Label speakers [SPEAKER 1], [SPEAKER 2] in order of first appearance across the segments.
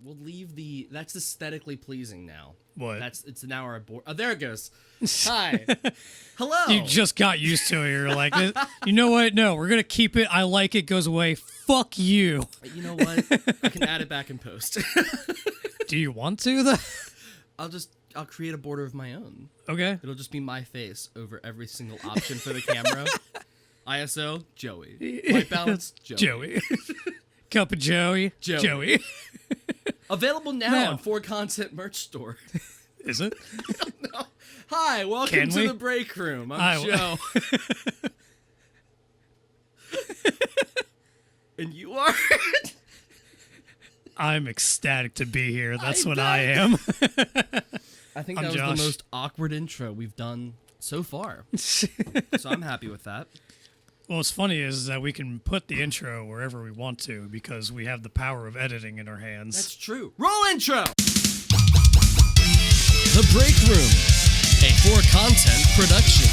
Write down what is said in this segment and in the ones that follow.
[SPEAKER 1] We'll leave the. That's aesthetically pleasing now.
[SPEAKER 2] What?
[SPEAKER 1] It's now our board. Oh, there it goes. Hi. Hello.
[SPEAKER 2] You just got used to it. You're like, you know what? No, we're gonna keep it. I like it. Goes away. Fuck you.
[SPEAKER 1] You know what? I can add it back in post.
[SPEAKER 2] Do you want to though?
[SPEAKER 1] I'll create a border of my own.
[SPEAKER 2] Okay.
[SPEAKER 1] It'll just be my face over every single option for the camera. ISO, Joey. White balance, Joey.
[SPEAKER 2] Cup of Joey.
[SPEAKER 1] Joey. Available now on 4Content merch store.
[SPEAKER 2] Is it?
[SPEAKER 1] No. Hi, welcome to the Breakroom. I'm Joe. And you are?
[SPEAKER 2] I'm ecstatic to be here. That's what I am.
[SPEAKER 1] I think that was the most awkward intro we've done so far. So I'm happy with that.
[SPEAKER 2] Well, what's funny is that we can put the intro wherever we want to because we have the power of editing in our hands.
[SPEAKER 1] That's true. Roll intro! The Breakroom, a 4Content production.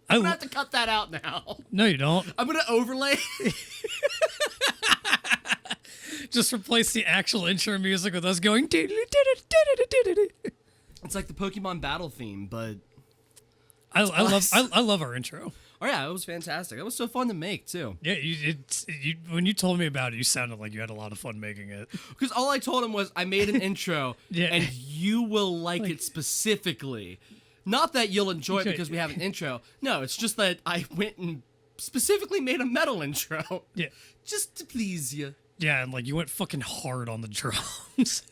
[SPEAKER 1] I'm going to have to cut that out now.
[SPEAKER 2] No, you don't.
[SPEAKER 1] I'm going to overlay.
[SPEAKER 2] Just replace the actual intro music with us going.
[SPEAKER 1] It's like the Pokemon battle theme, but
[SPEAKER 2] I love our intro.
[SPEAKER 1] Oh yeah, it was fantastic. It was so fun to make too.
[SPEAKER 2] Yeah, when you told me about it, you sounded like you had a lot of fun making it.
[SPEAKER 1] Because all I told him was I made an intro, and you will like it specifically. Not that you'll enjoy it because we have an intro. No, it's just that I went and specifically made a metal intro.
[SPEAKER 2] Yeah,
[SPEAKER 1] just to please you.
[SPEAKER 2] Yeah, and like you went fucking hard on the drums.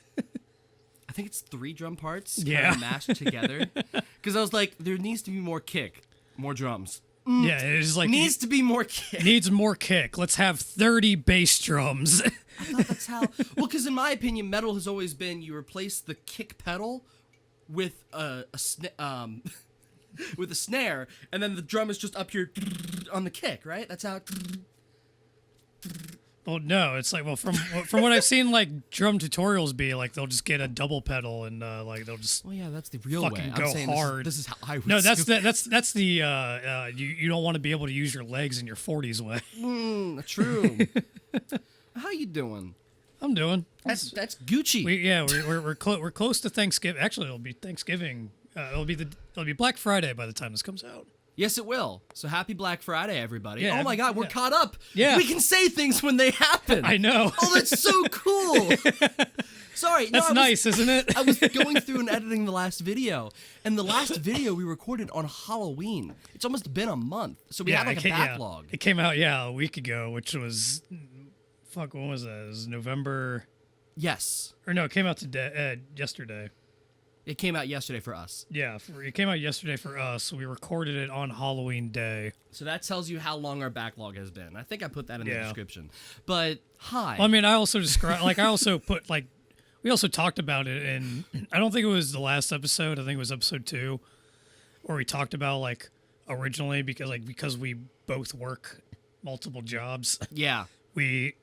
[SPEAKER 1] I think it's 3 drum parts
[SPEAKER 2] kind
[SPEAKER 1] of mashed together. Because I was like, there needs to be more kick, more drums.
[SPEAKER 2] Yeah, it's like
[SPEAKER 1] needs to be more kick.
[SPEAKER 2] Needs more kick. Let's have 30 bass drums.
[SPEAKER 1] I thought that's how. Well, because in my opinion, metal has always been you replace the kick pedal with with a snare, and then the drum is just up here on the kick, right? That's how.
[SPEAKER 2] Well, no, it's like from what I've seen, like drum tutorials be like they'll just get a double pedal and like they'll just.
[SPEAKER 1] Well, yeah, that's the real
[SPEAKER 2] fucking
[SPEAKER 1] way.
[SPEAKER 2] Go
[SPEAKER 1] I'm saying
[SPEAKER 2] hard.
[SPEAKER 1] This is how I would.
[SPEAKER 2] No, that's the you don't want to be able to use your legs in your 40s way.
[SPEAKER 1] True. How you doing?
[SPEAKER 2] I'm doing.
[SPEAKER 1] That's Gucci.
[SPEAKER 2] We're close to Thanksgiving. Actually, it'll be Thanksgiving. It'll be Black Friday by the time this comes out.
[SPEAKER 1] Yes, it will. So happy Black Friday, everybody.
[SPEAKER 2] Yeah,
[SPEAKER 1] oh my God, we're caught up.
[SPEAKER 2] Yeah.
[SPEAKER 1] We can say things when they happen.
[SPEAKER 2] I know.
[SPEAKER 1] Oh, that's so cool. Sorry.
[SPEAKER 2] That's nice, isn't it?
[SPEAKER 1] I was going through and editing the last video, and the last video we recorded on Halloween. It's almost been a month, so we have like a backlog.
[SPEAKER 2] It came out, a week ago, which was, when was that? It was November.
[SPEAKER 1] Yes.
[SPEAKER 2] Or no, it came out yesterday.
[SPEAKER 1] It came out yesterday for us.
[SPEAKER 2] Yeah, it came out yesterday for us. We recorded it on Halloween Day.
[SPEAKER 1] So that tells you how long our backlog has been. I think I put that in the description. But hi.
[SPEAKER 2] Well, I mean, I also described, we also talked about it, and I don't think it was the last episode. I think it was episode 2, where we talked about originally because we both work multiple jobs.
[SPEAKER 1] Yeah.
[SPEAKER 2] We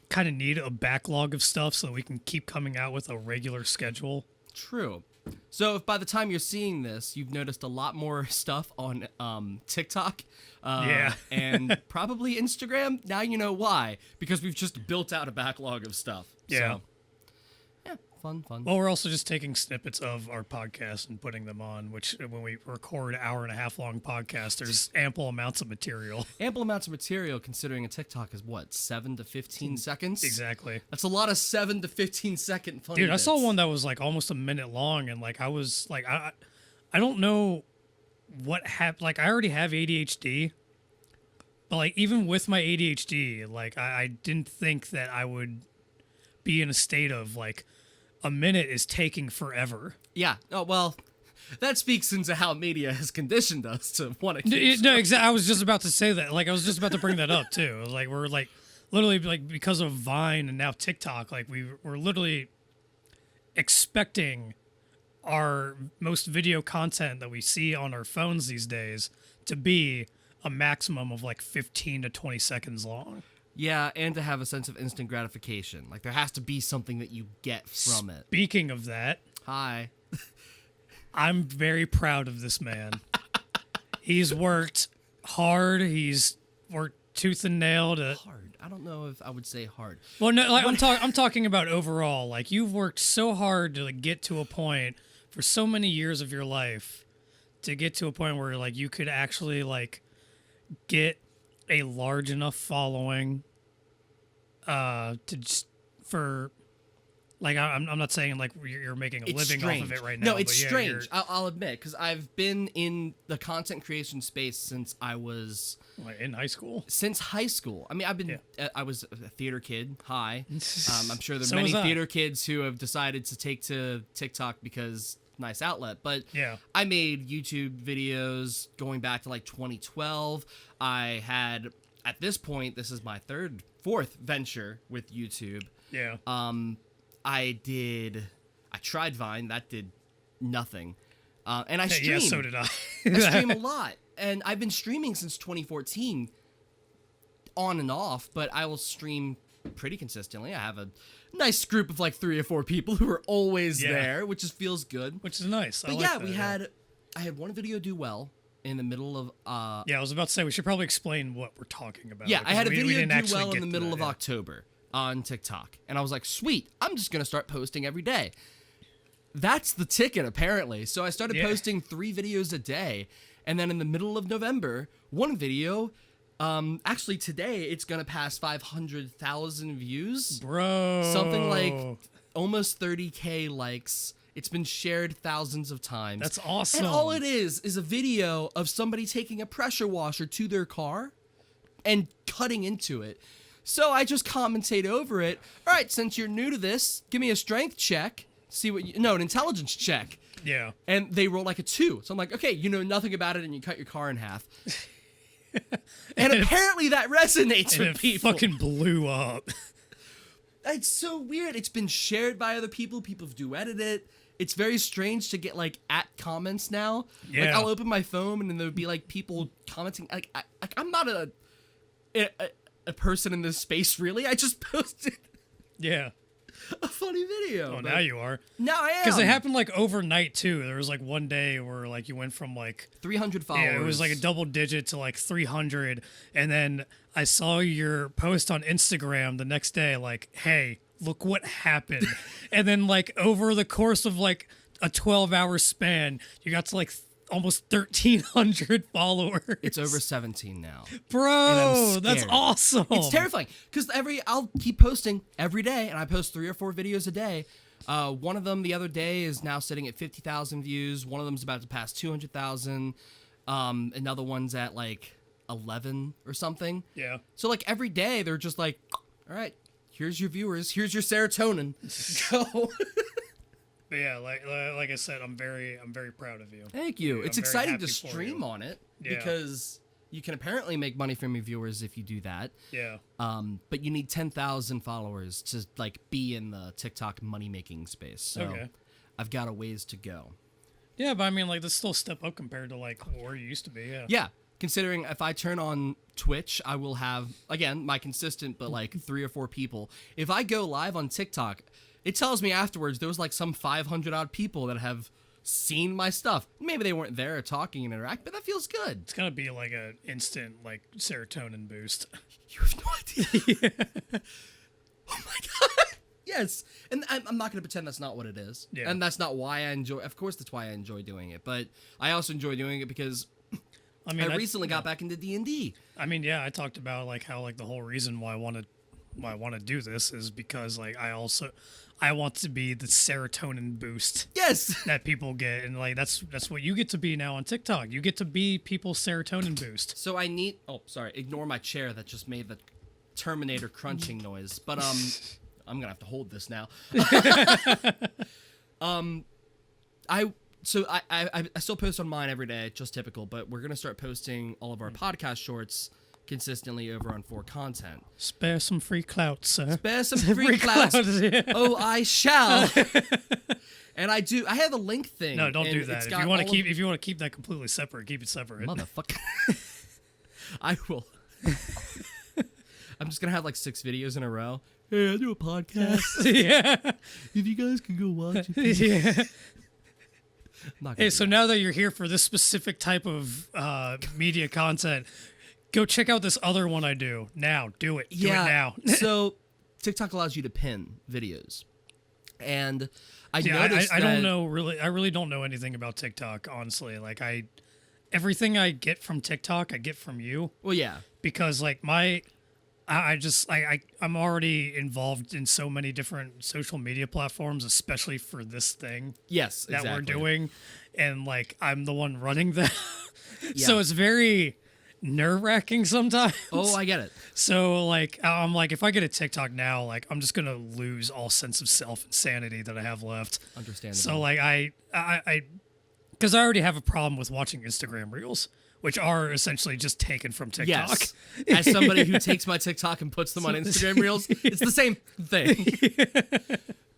[SPEAKER 2] kind of need a backlog of stuff so that we can keep coming out with a regular schedule.
[SPEAKER 1] True. So if by the time you're seeing this, you've noticed a lot more stuff on TikTok and probably Instagram, now you know why. Because we've just built out a backlog of stuff.
[SPEAKER 2] Yeah.
[SPEAKER 1] So, yeah, fun.
[SPEAKER 2] Well, we're also just taking snippets of our podcast and putting them on, which when we record hour-and-a-half long podcasts, there's ample amounts of material.
[SPEAKER 1] Ample amounts of material considering a TikTok is, 7 to 15 seconds?
[SPEAKER 2] Exactly.
[SPEAKER 1] That's a lot of 7 to 15 second funny
[SPEAKER 2] Dude, I
[SPEAKER 1] bits.
[SPEAKER 2] saw one that was almost a minute long, and I was like, I don't know what happened. I already have ADHD, but even with my ADHD, I didn't think that I would be in a state of a minute is taking forever.
[SPEAKER 1] Yeah. Oh, well, that speaks into how media has conditioned us to want to
[SPEAKER 2] No, exactly. I was just about to say that. I was just about to bring that up, too. It was we're literally because of Vine and now TikTok, we're literally expecting our most video content that we see on our phones these days to be a maximum of 15 to 20 seconds long.
[SPEAKER 1] Yeah, and to have a sense of instant gratification. There has to be something that you get from it.
[SPEAKER 2] Speaking of that,
[SPEAKER 1] hi.
[SPEAKER 2] I'm very proud of this man. He's worked hard. He's worked tooth and nail to.
[SPEAKER 1] Hard. I don't know if I would say hard.
[SPEAKER 2] Well, no, like, I'm talking about overall. Like, you've worked so hard to like, get to a point for so many years of your life to get to a point where like you could actually like get a large enough following to just for like I'm not saying like you're making a living off of it right now.
[SPEAKER 1] No, it's
[SPEAKER 2] but yeah,
[SPEAKER 1] strange. I'll admit, because I've been in the content creation space since I was
[SPEAKER 2] in high school.
[SPEAKER 1] Since high school. I mean, I've been. I was a theater kid. Hi. I'm sure there are
[SPEAKER 2] So
[SPEAKER 1] many
[SPEAKER 2] was I.
[SPEAKER 1] theater kids who have decided to take to TikTok because nice outlet. But
[SPEAKER 2] Yeah.
[SPEAKER 1] I made YouTube videos going back to like 2012. I had at this point, this is my fourth venture with YouTube.
[SPEAKER 2] Yeah.
[SPEAKER 1] I tried Vine. That did nothing. And I stream.
[SPEAKER 2] Yeah, so did I.
[SPEAKER 1] I stream a lot. And I've been streaming since 2014 on and off, but I will stream pretty consistently. I have a nice group of like 3 or 4 people who are always there, which just feels good.
[SPEAKER 2] Which is nice.
[SPEAKER 1] But I had one video do well in the middle of
[SPEAKER 2] I was about to say we should probably explain what we're talking about.
[SPEAKER 1] I had a video
[SPEAKER 2] didn't
[SPEAKER 1] do well
[SPEAKER 2] get
[SPEAKER 1] in the
[SPEAKER 2] to
[SPEAKER 1] middle
[SPEAKER 2] that,
[SPEAKER 1] of October on TikTok. And I was like, sweet, I'm just going to start posting every day. That's the ticket, apparently. So I started posting 3 videos a day. And then in the middle of November, one video, actually today, it's going to pass 500,000 views.
[SPEAKER 2] Bro.
[SPEAKER 1] Something like almost 30K likes. It's been shared thousands of times.
[SPEAKER 2] That's awesome.
[SPEAKER 1] And all it is a video of somebody taking a pressure washer to their car and cutting into it. So I just commentate over it. All right, since you're new to this, give me a strength check. See what an intelligence check.
[SPEAKER 2] Yeah.
[SPEAKER 1] And they roll like a 2. So I'm like, okay, you know nothing about it and you cut your car in half. and apparently that resonates with people.
[SPEAKER 2] Fucking blew up.
[SPEAKER 1] It's so weird. It's been shared by other people. People have duetted it. It's very strange to get like at comments now.
[SPEAKER 2] Yeah.
[SPEAKER 1] Like I'll open my phone and then there would be like people commenting. Like I'm not a person in this space really. I just posted a funny video.
[SPEAKER 2] Oh, now you are.
[SPEAKER 1] Now I am.
[SPEAKER 2] Because it happened like overnight too. There was like one day where like you went from like
[SPEAKER 1] 300 followers.
[SPEAKER 2] Yeah, it was like a double digit to like 300, and then I saw your post on Instagram the next day, like, "Hey, look what happened," and then like over the course of like a 12-hour span, you got to like almost 1,300 followers.
[SPEAKER 1] It's over 17 now.
[SPEAKER 2] Bro, that's awesome.
[SPEAKER 1] It's terrifying because I'll keep posting every day, and I post 3 or 4 videos a day. One of them the other day is now sitting at 50,000 views. One of them's about to pass 200,000. Another one's at like 11 or something.
[SPEAKER 2] Yeah.
[SPEAKER 1] So like every day they're just like, all right, here's your viewers, here's your serotonin. Go.
[SPEAKER 2] But yeah, like I said, I'm very proud of you.
[SPEAKER 1] Thank you. It's exciting to stream on it
[SPEAKER 2] Yeah.
[SPEAKER 1] because you can apparently make money from your viewers if you do that.
[SPEAKER 2] Yeah.
[SPEAKER 1] But you need 10,000 followers to like be in the TikTok money making space. So I've got a ways to go.
[SPEAKER 2] Yeah, but I mean, like, that's still a step up compared to like where you used to be. Yeah.
[SPEAKER 1] Yeah. Considering if I turn on Twitch, I will have, again, my consistent, but like 3 or 4 people. If I go live on TikTok, it tells me afterwards there was like some 500 odd people that have seen my stuff. Maybe they weren't there talking and interact, but that feels good.
[SPEAKER 2] It's gonna be like an instant like serotonin boost.
[SPEAKER 1] You have no idea. Oh my god. Yes. And I'm not going to pretend that's not what it is.
[SPEAKER 2] Yeah.
[SPEAKER 1] And that's not why I enjoy. Of course, that's why I enjoy doing it. But I also enjoy doing it because I recently got back into D&D.
[SPEAKER 2] I mean, yeah, I talked about like how like the whole reason why I want to do this is because like I want to be the serotonin boost.
[SPEAKER 1] Yes.
[SPEAKER 2] That people get, and like that's what you get to be now on TikTok. You get to be people's serotonin boost.
[SPEAKER 1] So I need. Oh, sorry. Ignore my chair that just made the Terminator crunching noise. But I'm gonna have to hold this now. I still post on mine every day, just typical. But we're gonna start posting all of our podcast shorts consistently over on 4 Content.
[SPEAKER 2] Spare some free clout, sir.
[SPEAKER 1] Spare some free clout.
[SPEAKER 2] Yeah.
[SPEAKER 1] Oh, I shall. And I do. I have a link thing.
[SPEAKER 2] No, don't do that. If you want to keep that completely separate, keep it separate.
[SPEAKER 1] Motherfucker. I will. I'm just gonna have like 6 videos in a row. Hey, I do a podcast.
[SPEAKER 2] Yeah.
[SPEAKER 1] If you guys can go watch it.
[SPEAKER 2] Yeah.
[SPEAKER 1] Not gonna
[SPEAKER 2] Hey,
[SPEAKER 1] do
[SPEAKER 2] so
[SPEAKER 1] that.
[SPEAKER 2] now that you're here for this specific type of media content, go check out this other one I do. Now, do it. Do it now.
[SPEAKER 1] So TikTok allows you to pin videos, and I
[SPEAKER 2] Yeah,
[SPEAKER 1] noticed
[SPEAKER 2] I
[SPEAKER 1] that,
[SPEAKER 2] don't know really. I really don't know anything about TikTok, honestly. Like everything I get from TikTok, I get from you
[SPEAKER 1] Well, yeah,
[SPEAKER 2] because like I'm already involved in so many different social media platforms, especially for this thing
[SPEAKER 1] yes,
[SPEAKER 2] that we're
[SPEAKER 1] exactly.
[SPEAKER 2] doing, and like I'm the one running that,
[SPEAKER 1] Yeah.
[SPEAKER 2] so it's very nerve-wracking sometimes.
[SPEAKER 1] Oh, I get it.
[SPEAKER 2] So like I'm like if I get a TikTok now, like I'm just gonna lose all sense of self and sanity that I have left.
[SPEAKER 1] Understandable.
[SPEAKER 2] So like I because I already have a problem with watching Instagram Reels, which are essentially just taken from TikTok.
[SPEAKER 1] Yes. As somebody who takes my TikTok and puts them on Instagram Reels, it's the same thing.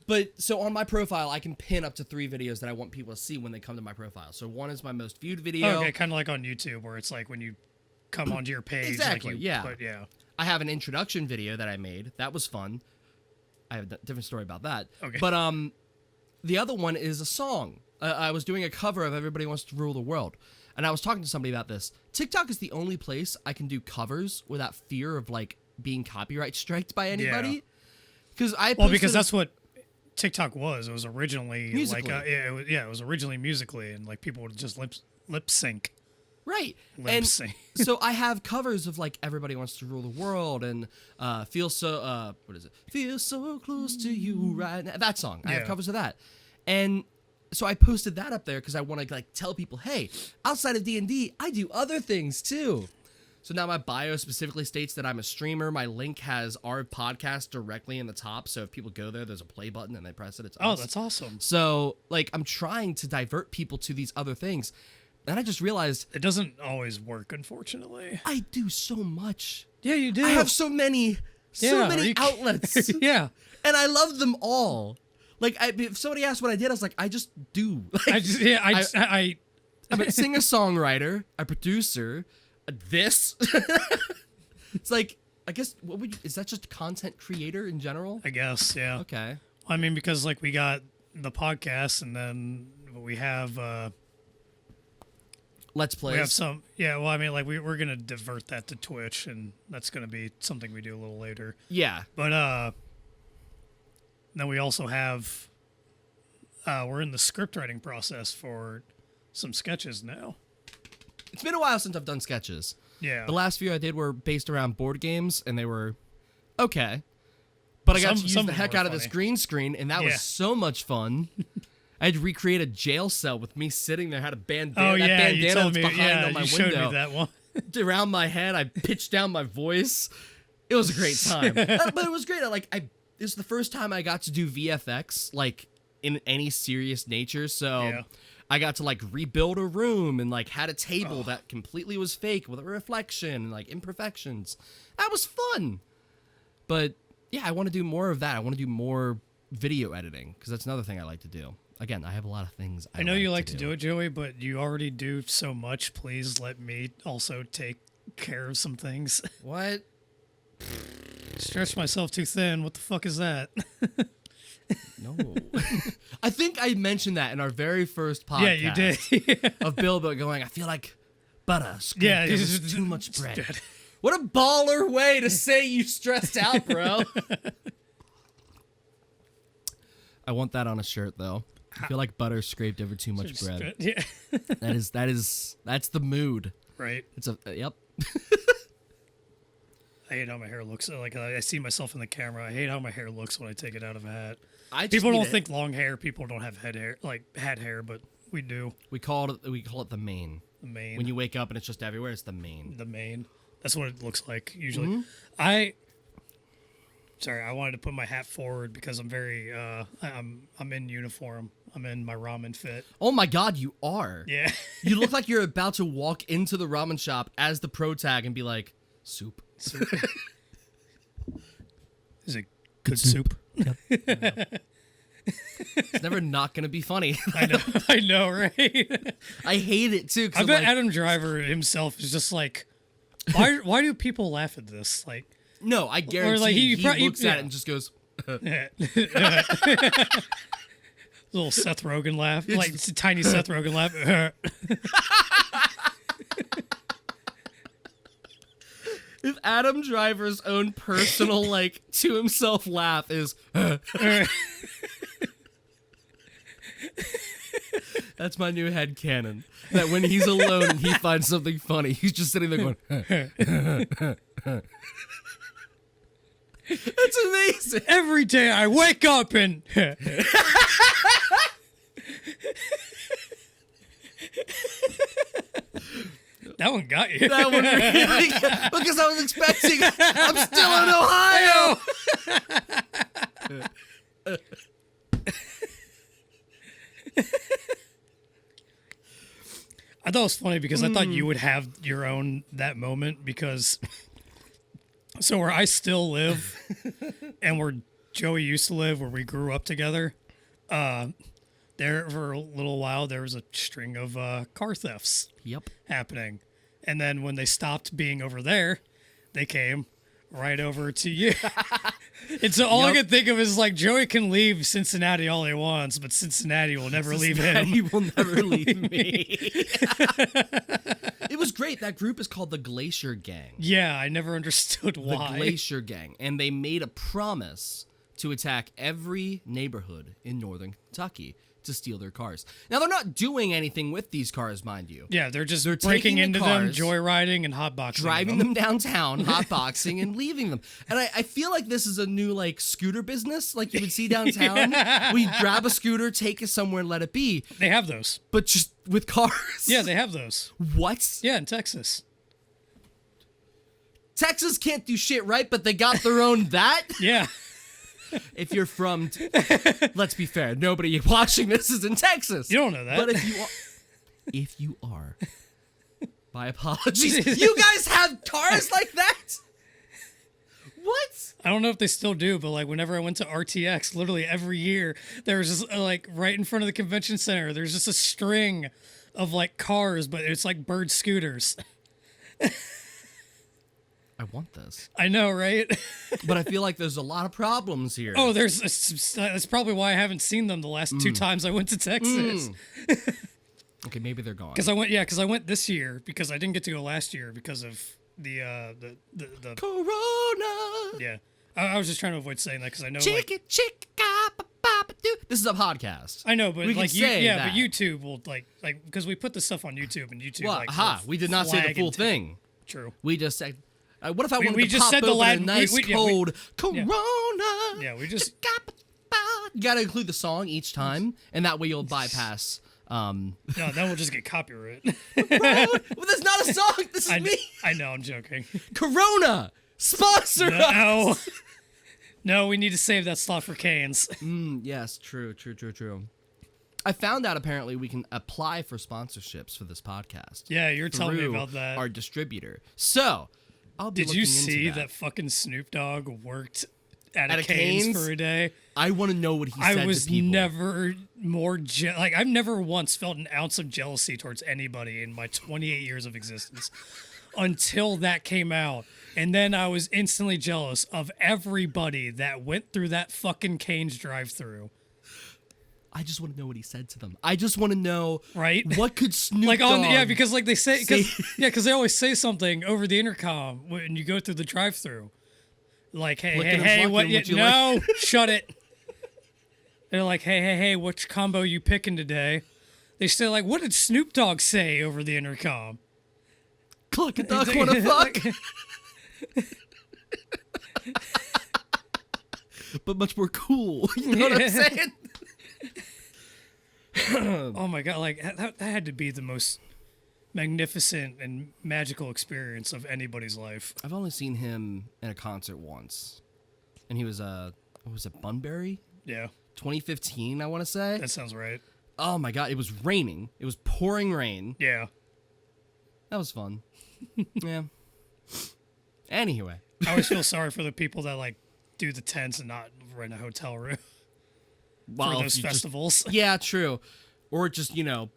[SPEAKER 1] But so on my profile, I can pin up to 3 videos that I want people to see when they come to my profile. So one is my most viewed video.
[SPEAKER 2] Okay, kind of like on YouTube where it's like when you come onto your page.
[SPEAKER 1] Exactly,
[SPEAKER 2] Like
[SPEAKER 1] yeah.
[SPEAKER 2] yeah.
[SPEAKER 1] I have an introduction video that I made. That was fun. I have a different story about that.
[SPEAKER 2] Okay.
[SPEAKER 1] But the other one is a song. I was doing a cover of Everybody Wants to Rule the World. And I was talking to somebody about this. TikTok is the only place I can do covers without fear of like being copyright striked by anybody. Because
[SPEAKER 2] Because that's what TikTok was. It was originally
[SPEAKER 1] Musical.ly.
[SPEAKER 2] like it was originally Musically, and like people would just lip sync.
[SPEAKER 1] right.
[SPEAKER 2] Lip
[SPEAKER 1] And
[SPEAKER 2] sync.
[SPEAKER 1] so I have covers of like Everybody Wants to Rule the World and Feel So what is it? Feel so close to you right now. That song. I have
[SPEAKER 2] Yeah.
[SPEAKER 1] covers of that. And so I posted that up there because I want to like tell people, hey, outside of D&D, I do other things too. So now my bio specifically states that I'm a streamer. My link has our podcast directly in the top. So if people go there, there's a play button and they press it. It's
[SPEAKER 2] Oh,
[SPEAKER 1] us.
[SPEAKER 2] that's awesome.
[SPEAKER 1] So like I'm trying to divert people to these other things. And I just realized
[SPEAKER 2] It doesn't always work, unfortunately.
[SPEAKER 1] I do so much.
[SPEAKER 2] Yeah, you do.
[SPEAKER 1] I have so many outlets.
[SPEAKER 2] Yeah.
[SPEAKER 1] And I love them all. Like, if somebody asked what I did, I was like, I just do. Like, I'm a singer-songwriter, a producer, this. It's like, I guess, is that just content creator in general?
[SPEAKER 2] I guess, yeah.
[SPEAKER 1] Okay.
[SPEAKER 2] I mean, because like we got the podcast, and then we have
[SPEAKER 1] Let's Plays.
[SPEAKER 2] we have some. Yeah, well, I mean, like we're gonna divert that to Twitch, and that's gonna be something we do a little later.
[SPEAKER 1] Yeah.
[SPEAKER 2] But then we also have we're in the script writing process for some sketches now.
[SPEAKER 1] It's been a while since I've done sketches.
[SPEAKER 2] Yeah.
[SPEAKER 1] The last few I did were based around board games, and they were okay. But I got to use
[SPEAKER 2] some
[SPEAKER 1] the
[SPEAKER 2] of them
[SPEAKER 1] heck
[SPEAKER 2] were
[SPEAKER 1] out of this
[SPEAKER 2] funny.
[SPEAKER 1] green screen, and that
[SPEAKER 2] Yeah.
[SPEAKER 1] was so much fun. I had to recreate a jail cell with me sitting there, had a bandana,
[SPEAKER 2] Oh
[SPEAKER 1] that
[SPEAKER 2] yeah, you
[SPEAKER 1] bandana
[SPEAKER 2] told
[SPEAKER 1] that's
[SPEAKER 2] me.
[SPEAKER 1] behind
[SPEAKER 2] Yeah,
[SPEAKER 1] on my
[SPEAKER 2] you showed
[SPEAKER 1] window.
[SPEAKER 2] me that one.
[SPEAKER 1] Around my head, I pitched down my voice. It was a great time. But it was great. This is the first time I got to do VFX, like, in any serious nature, so...
[SPEAKER 2] Yeah.
[SPEAKER 1] I got to like rebuild a room and like had a table that completely was fake with a reflection and like imperfections. That was fun. But yeah, I want to do more of that. I want to do more video editing because that's another thing I like to do. Again, I have a lot of things
[SPEAKER 2] I know you like to do it, Joey, but you already do so much. Please let me also take care of some things.
[SPEAKER 1] What?
[SPEAKER 2] Stretch myself too thin. What the fuck is that?
[SPEAKER 1] No. I think I mentioned that in our very first podcast.
[SPEAKER 2] Yeah, you did.
[SPEAKER 1] Of Bilbo going, I feel like butter.
[SPEAKER 2] Yeah,
[SPEAKER 1] there was too much bread. What a baller way to say you stressed out, bro. I want that on a shirt, though. I feel like butter scraped over too much bread.
[SPEAKER 2] Yeah.
[SPEAKER 1] That's the mood.
[SPEAKER 2] Right.
[SPEAKER 1] It's a yep.
[SPEAKER 2] I hate how my hair looks. Like I see myself in the camera. I hate how my hair looks when I take it out of a hat. People don't think long hair. People don't have head hair, like hat hair, but we do.
[SPEAKER 1] We call it the mane.
[SPEAKER 2] The mane.
[SPEAKER 1] When you wake up and it's just everywhere, it's the mane.
[SPEAKER 2] The mane. That's what it looks like usually.
[SPEAKER 1] Mm-hmm.
[SPEAKER 2] Sorry, I wanted to put my hat forward because I'm very I'm in uniform. I'm in my ramen fit.
[SPEAKER 1] Oh my god, you are.
[SPEAKER 2] Yeah.
[SPEAKER 1] You look like you're about to walk into the ramen shop as the pro tag and be like, soup.
[SPEAKER 2] Is it good soup?
[SPEAKER 1] Yep. It's never not gonna be funny.
[SPEAKER 2] I know, right?
[SPEAKER 1] I hate it too.
[SPEAKER 2] I bet Adam Driver himself is just like, why do people laugh at this? Like,
[SPEAKER 1] no, I guarantee
[SPEAKER 2] like
[SPEAKER 1] he
[SPEAKER 2] he
[SPEAKER 1] looks at it and just goes,
[SPEAKER 2] Little Seth Rogen laugh, like it's a tiny Seth Rogen laugh.
[SPEAKER 1] If Adam Driver's own personal, like, to himself laugh is... That's my new headcanon. That when he's alone and he finds something funny, he's just sitting there going... That's amazing.
[SPEAKER 2] Every day I wake up and... That one got you.
[SPEAKER 1] That one really got, because I was expecting... I'm still in Ohio!
[SPEAKER 2] I thought it was funny because I thought you would have your own that moment because... So where I still live and where Joey used to live, where we grew up together, there for a little while, there was a string of car thefts happening. And then when they stopped being over there, they came right over to you. And so all I could think of is like, Joey can leave Cincinnati all he wants, but Cincinnati will never leave him.
[SPEAKER 1] He will never leave me. It was great. That group is called the Glacier Gang.
[SPEAKER 2] Yeah, I never understood why.
[SPEAKER 1] The Glacier Gang. And they made a promise to attack every neighborhood in northern Kentucky to steal their cars. Now, they're not doing anything with these cars, mind you.
[SPEAKER 2] Yeah, they're breaking into them, joyriding, and hotboxing
[SPEAKER 1] driving them downtown, hotboxing, and leaving them. And I feel like this is a new, like, scooter business, like you would see downtown. We grab a scooter, take it somewhere, and let it be.
[SPEAKER 2] They have those.
[SPEAKER 1] But just with cars.
[SPEAKER 2] Yeah, they have those.
[SPEAKER 1] What?
[SPEAKER 2] Yeah, in Texas.
[SPEAKER 1] Texas can't do shit right, but they got their own that?
[SPEAKER 2] Yeah.
[SPEAKER 1] If you're from, let's be fair, nobody watching this is in Texas.
[SPEAKER 2] You don't know that.
[SPEAKER 1] But if you are, my apologies. You guys have cars like that? What?
[SPEAKER 2] I don't know if they still do, but like whenever I went to RTX, literally every year, there was just like right in front of the convention center, there's just a string of like cars, but it's like bird scooters.
[SPEAKER 1] I want this.
[SPEAKER 2] I know, right?
[SPEAKER 1] But I feel like there's a lot of problems here.
[SPEAKER 2] Oh, that's probably why I haven't seen them the last 2 times I went to Texas.
[SPEAKER 1] Okay, maybe they're gone.
[SPEAKER 2] Because I went this year because I didn't get to go last year because of the
[SPEAKER 1] Corona.
[SPEAKER 2] Yeah, I was just trying to avoid saying that because I know
[SPEAKER 1] this is a podcast.
[SPEAKER 2] I know, but
[SPEAKER 1] we
[SPEAKER 2] like
[SPEAKER 1] can say that.
[SPEAKER 2] but YouTube will like because we put this stuff on YouTube and YouTube.
[SPEAKER 1] Well,
[SPEAKER 2] like,
[SPEAKER 1] we did not say the full thing.
[SPEAKER 2] True.
[SPEAKER 1] We just said. What if I wanted
[SPEAKER 2] we
[SPEAKER 1] to
[SPEAKER 2] just
[SPEAKER 1] pop
[SPEAKER 2] said
[SPEAKER 1] open
[SPEAKER 2] the Latin,
[SPEAKER 1] a nice cold Corona?
[SPEAKER 2] Yeah, we just...
[SPEAKER 1] You gotta include the song each time, and that way you'll bypass...
[SPEAKER 2] No, then we'll just get copyright.
[SPEAKER 1] Well, that's not a song, this is me!
[SPEAKER 2] I know, I'm joking.
[SPEAKER 1] Corona! Sponsor us!
[SPEAKER 2] No, we need to save that slot for Canes.
[SPEAKER 1] Yes, true. I found out apparently we can apply for sponsorships for this podcast.
[SPEAKER 2] Yeah, you're telling me about that.
[SPEAKER 1] Our distributor. So...
[SPEAKER 2] Did you see that fucking Snoop Dogg worked at a Cane's for a day?
[SPEAKER 1] I want to know what he said to people. I was
[SPEAKER 2] never more I've never once felt an ounce of jealousy towards anybody in my 28 years of existence until that came out. And then I was instantly jealous of everybody that went through that fucking Cane's drive-thru.
[SPEAKER 1] I just want to know what he said to them. I just want to know,
[SPEAKER 2] right?
[SPEAKER 1] What could Snoop Dogg
[SPEAKER 2] because like they say, because they always say something over the intercom when you go through the drive-thru, like, hey, what? No, shut it. They're like, hey, which combo you picking today? They say like, what did Snoop Dogg say over the intercom?
[SPEAKER 1] Cluck a duck, wanna fuck? But much more cool. You know what I'm saying?
[SPEAKER 2] Oh my god, like that had to be the most magnificent and magical experience of anybody's life.
[SPEAKER 1] I've only seen him in a concert once. And he was what was it, Bunbury?
[SPEAKER 2] Yeah.
[SPEAKER 1] 2015, I want to say.
[SPEAKER 2] That sounds right.
[SPEAKER 1] Oh my god, it was raining. It was pouring rain.
[SPEAKER 2] Yeah.
[SPEAKER 1] That was fun. Yeah. Anyway.
[SPEAKER 2] I always feel sorry for the people that like do the tents and not rent a hotel room. For those festivals.
[SPEAKER 1] Yeah, true. Or just,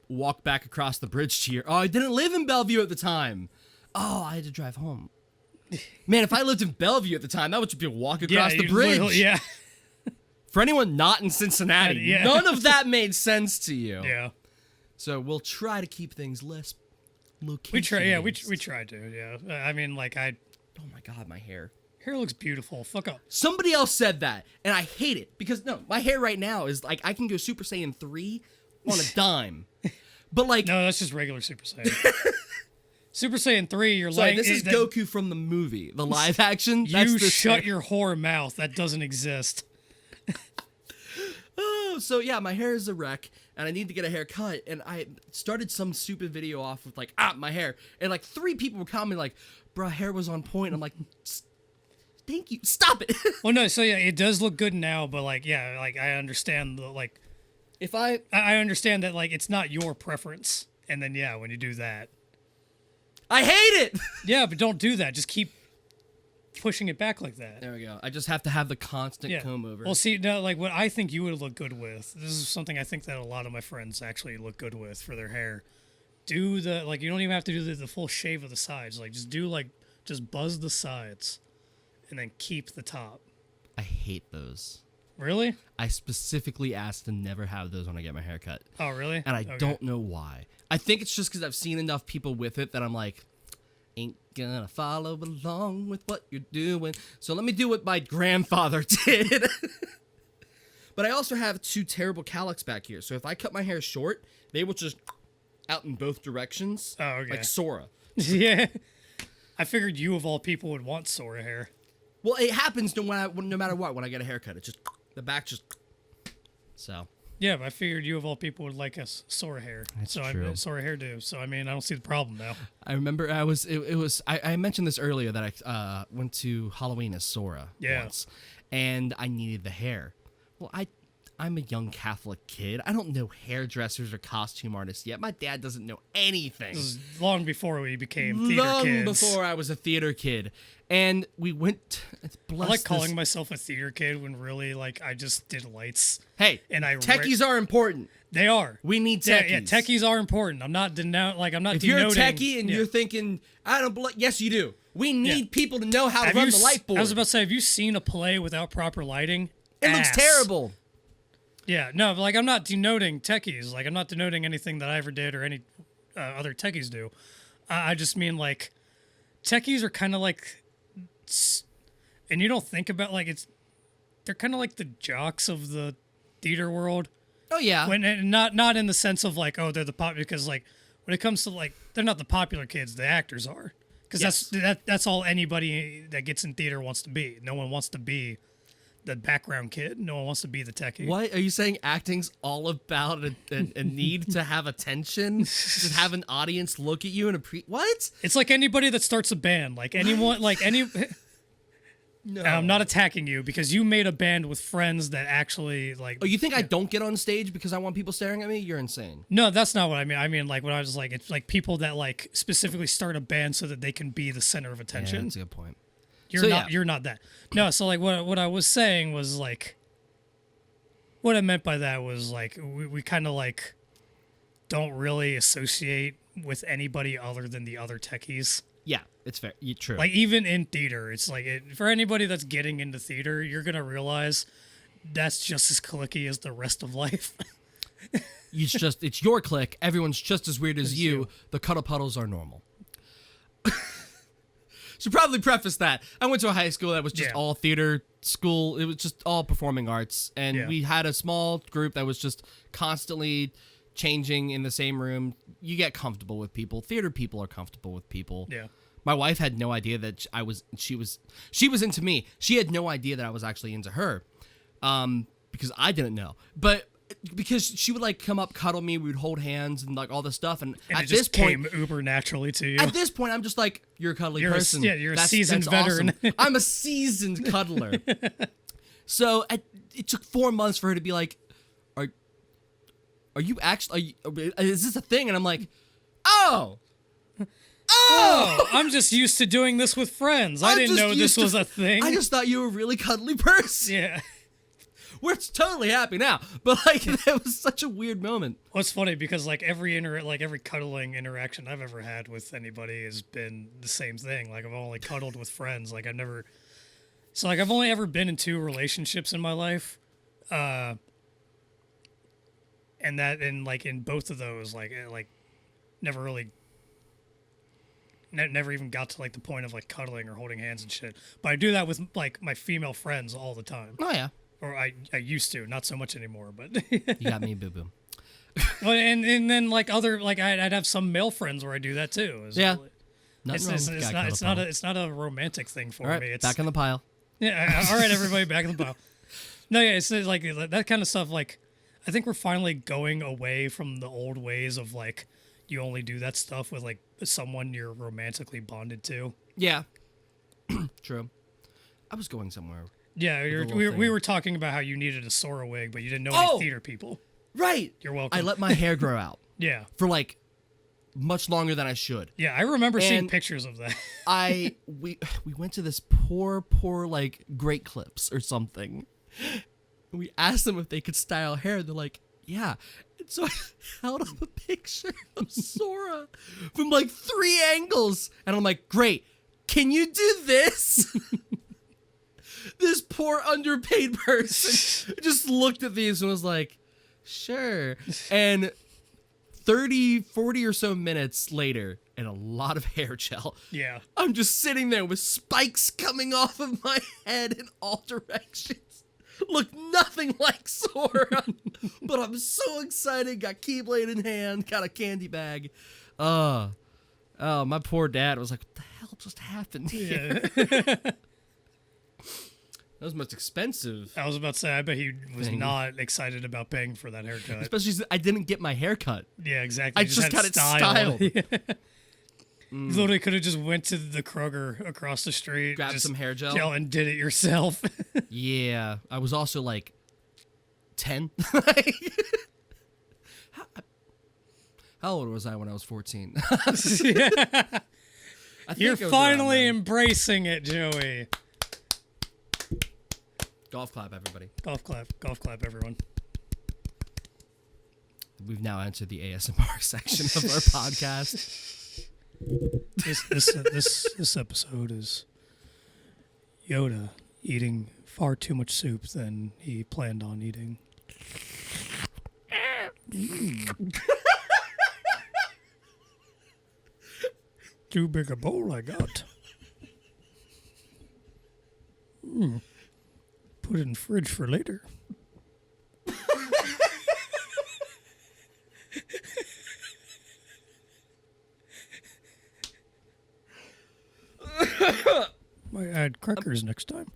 [SPEAKER 1] walk back across the bridge to I didn't live in Bellevue at the time. Oh, I had to drive home. Man, if I lived in Bellevue at the time, that would just be a walk across the bridge.
[SPEAKER 2] Yeah.
[SPEAKER 1] For anyone not in Cincinnati,
[SPEAKER 2] Yeah.
[SPEAKER 1] none of that made sense to you.
[SPEAKER 2] Yeah.
[SPEAKER 1] So we'll try to keep things less location.
[SPEAKER 2] We try. Yeah, we try to. Yeah. I mean, like
[SPEAKER 1] Oh my god, my hair.
[SPEAKER 2] hair looks beautiful. Fuck up.
[SPEAKER 1] Somebody else said that, and I hate it because no, my hair right now is like I can go Super Saiyan 3 on a dime. But like
[SPEAKER 2] No, that's just regular Super Saiyan. Super Saiyan 3, you're
[SPEAKER 1] sorry,
[SPEAKER 2] like
[SPEAKER 1] this is Goku from the movie, the live action. That's
[SPEAKER 2] You
[SPEAKER 1] the
[SPEAKER 2] shut your whore mouth. That doesn't exist.
[SPEAKER 1] Oh, so yeah, my hair is a wreck, and I need to get a haircut. And I started some stupid video off with like, my hair, and like 3 people were commenting like, "Bro, hair was on point." I'm like, "Thank you, stop it."
[SPEAKER 2] Well, no, so yeah, it does look good now, but like, yeah, like I understand the like,
[SPEAKER 1] If I
[SPEAKER 2] understand that like it's not your preference, and then yeah, when you do that,
[SPEAKER 1] hate it.
[SPEAKER 2] yeah, but don't do that. Just keep pushing it back like that.
[SPEAKER 1] There we go. I just have to have the constant
[SPEAKER 2] Yeah.
[SPEAKER 1] comb over.
[SPEAKER 2] Well, see, no, like what I think you would look good with. This is something I think that a lot of my friends actually look good with for their hair. Do the like you don't even have to do the full shave of the sides. Like just buzz the sides, and then keep the top.
[SPEAKER 1] I hate those.
[SPEAKER 2] Really?
[SPEAKER 1] I specifically asked to never have those when I get my hair cut.
[SPEAKER 2] Oh, really?
[SPEAKER 1] And I
[SPEAKER 2] Okay.
[SPEAKER 1] don't know why. I think it's just because I've seen enough people with it that I'm like, ain't gonna follow along with what you're doing. So let me do what my grandfather did. But I also have 2 terrible cowlicks back here. So if I cut my hair short, they will just out in both directions.
[SPEAKER 2] Oh, okay.
[SPEAKER 1] Like Sora.
[SPEAKER 2] Yeah. I figured you of all people would want Sora hair.
[SPEAKER 1] Well, it happens no matter what when I get a haircut. It's just the back just. So.
[SPEAKER 2] Yeah, but I figured you of all people would like us Sora hair.
[SPEAKER 1] That's
[SPEAKER 2] so
[SPEAKER 1] true.
[SPEAKER 2] Sora hairdo. So I mean, I don't see the problem now.
[SPEAKER 1] I remember I mentioned this earlier that I went to Halloween as Sora once, and I needed the hair. Well, I'm a young Catholic kid. I don't know hairdressers or costume artists yet. My dad doesn't know anything.
[SPEAKER 2] This is long before we became theater
[SPEAKER 1] Long
[SPEAKER 2] kids.
[SPEAKER 1] before I was a theater kid. And we went.
[SPEAKER 2] I like calling myself a theater kid when really like I just did lights.
[SPEAKER 1] Hey,
[SPEAKER 2] and
[SPEAKER 1] techies are important.
[SPEAKER 2] They are.
[SPEAKER 1] We need techies.
[SPEAKER 2] Yeah, techies are important. I'm not I'm not
[SPEAKER 1] If
[SPEAKER 2] denoting.
[SPEAKER 1] you're a techie and you're thinking, I don't believe. Yes, you do. We need people to know how to run the light board.
[SPEAKER 2] I was about to say, have you seen a play without proper lighting?
[SPEAKER 1] It looks terrible.
[SPEAKER 2] Yeah, no, but like I'm not denoting techies. Like I'm not denoting anything that I ever did or any other techies do. I just mean like techies are kind of like, and you don't think about like they're kind of like the jocks of the theater world.
[SPEAKER 1] Oh yeah.
[SPEAKER 2] And not in the sense of like, oh, they're the pop, because like when it comes to like they're not the popular kids, the actors are, because that's all anybody that gets in theater wants to be. No one wants to be the background kid. No one wants to be the techie.
[SPEAKER 1] What are you saying? Acting's all about a need to have attention, to have an audience look at you and what?
[SPEAKER 2] It's like anybody that starts a band, like anyone, like any.
[SPEAKER 1] No.
[SPEAKER 2] I'm not attacking you because you made a band with friends that actually like.
[SPEAKER 1] Oh, you think I don't get on stage because I want people staring at me? You're insane.
[SPEAKER 2] No, that's not what I mean. I mean, like when I was like, it's like people that like specifically start a band so that they can be the center of attention.
[SPEAKER 1] Yeah, that's a good point.
[SPEAKER 2] You're not that. No, so like what I was saying was like, what I meant by that was like we kind of like don't really associate with anybody other than the other techies.
[SPEAKER 1] Yeah, it's fair. True.
[SPEAKER 2] Like even in theater, it's like for anybody that's getting into theater, you're gonna realize that's just as cliquey as the rest of life.
[SPEAKER 1] It's your clique. Everyone's just as weird as you. The cuddle puddles are normal. Should probably preface that. I went to a high school that was just all theater school. It was just all performing arts. And we had a small group that was just constantly changing in the same room. You get comfortable with people. Theater people are comfortable with people.
[SPEAKER 2] Yeah.
[SPEAKER 1] My wife had no idea that she was into me. She had no idea that I was actually into her. Because I didn't know. But because she would like come up, cuddle me, we would hold hands and like all this stuff, and
[SPEAKER 2] it
[SPEAKER 1] at
[SPEAKER 2] just
[SPEAKER 1] this point,
[SPEAKER 2] came uber naturally to you.
[SPEAKER 1] at this point, I'm just like, you're a cuddly person.
[SPEAKER 2] You're a seasoned veteran.
[SPEAKER 1] Awesome. I'm a seasoned cuddler. So it took 4 months for her to be like, are you actually? Is this a thing? And I'm like, oh,
[SPEAKER 2] I'm just used to doing this with friends. I didn't know this was a thing.
[SPEAKER 1] I just thought you were a really cuddly person.
[SPEAKER 2] Yeah.
[SPEAKER 1] We're totally happy now, but like that was such a weird moment.
[SPEAKER 2] Well, it's funny because like every cuddling interaction I've ever had with anybody has been the same thing. Like I've only cuddled with friends. Like I've only ever been in 2 relationships in my life. And like in both of those, like never really, never even got to like the point of like cuddling or holding hands and shit. But I do that with like my female friends all the time.
[SPEAKER 1] Oh yeah.
[SPEAKER 2] Or I used to, not so much anymore. But
[SPEAKER 1] You got me, boo boo.
[SPEAKER 2] well, and then like other like I'd have some male friends where I do that too.
[SPEAKER 1] Yeah.
[SPEAKER 2] It's not a romantic thing for
[SPEAKER 1] All right,
[SPEAKER 2] me. It's
[SPEAKER 1] back in the pile.
[SPEAKER 2] Yeah, all right, everybody, back in the pile. No, yeah, it's like that kind of stuff. Like, I think we're finally going away from the old ways of like you only do that stuff with like someone you're romantically bonded to.
[SPEAKER 1] Yeah. True. I was going somewhere.
[SPEAKER 2] Yeah, we were talking about how you needed a Sora wig, but you didn't know any theater people.
[SPEAKER 1] Right.
[SPEAKER 2] You're welcome.
[SPEAKER 1] I let my hair grow out.
[SPEAKER 2] Yeah.
[SPEAKER 1] For like much longer than I should.
[SPEAKER 2] Yeah, I remember seeing pictures of that.
[SPEAKER 1] We went to this poor like Great Clips or something. We asked them if they could style hair. They're like, yeah. And so I held up a picture of Sora from like 3 angles. And I'm like, great. Can you do this? This poor underpaid person just looked at these and was like, sure. And 30, 40 or so minutes later, and a lot of hair gel.
[SPEAKER 2] Yeah.
[SPEAKER 1] I'm just sitting there with spikes coming off of my head in all directions. Look nothing like Sora. But I'm so excited. Got Keyblade in hand. Got a candy bag. Oh, my poor dad was like, what the hell just happened here?
[SPEAKER 2] Yeah.
[SPEAKER 1] That was most expensive.
[SPEAKER 2] I was about to say, I bet he was not excited about paying for that haircut.
[SPEAKER 1] Especially since I didn't get my hair cut.
[SPEAKER 2] Yeah, exactly.
[SPEAKER 1] I just got it styled.
[SPEAKER 2] You literally could have just went to the Kroger across the street,
[SPEAKER 1] Grabbed some hair gel.
[SPEAKER 2] and did it yourself.
[SPEAKER 1] Yeah, I was also like 10. How old was I when I was 14?
[SPEAKER 2] You're finally embracing it, Joey.
[SPEAKER 1] Golf clap, everybody.
[SPEAKER 2] Golf clap, everyone.
[SPEAKER 1] We've now entered the ASMR section of our podcast.
[SPEAKER 2] This episode is Yoda eating far too much soup than he planned on eating. Too big a bowl I got. Put it in the fridge for later. Might add crackers next time.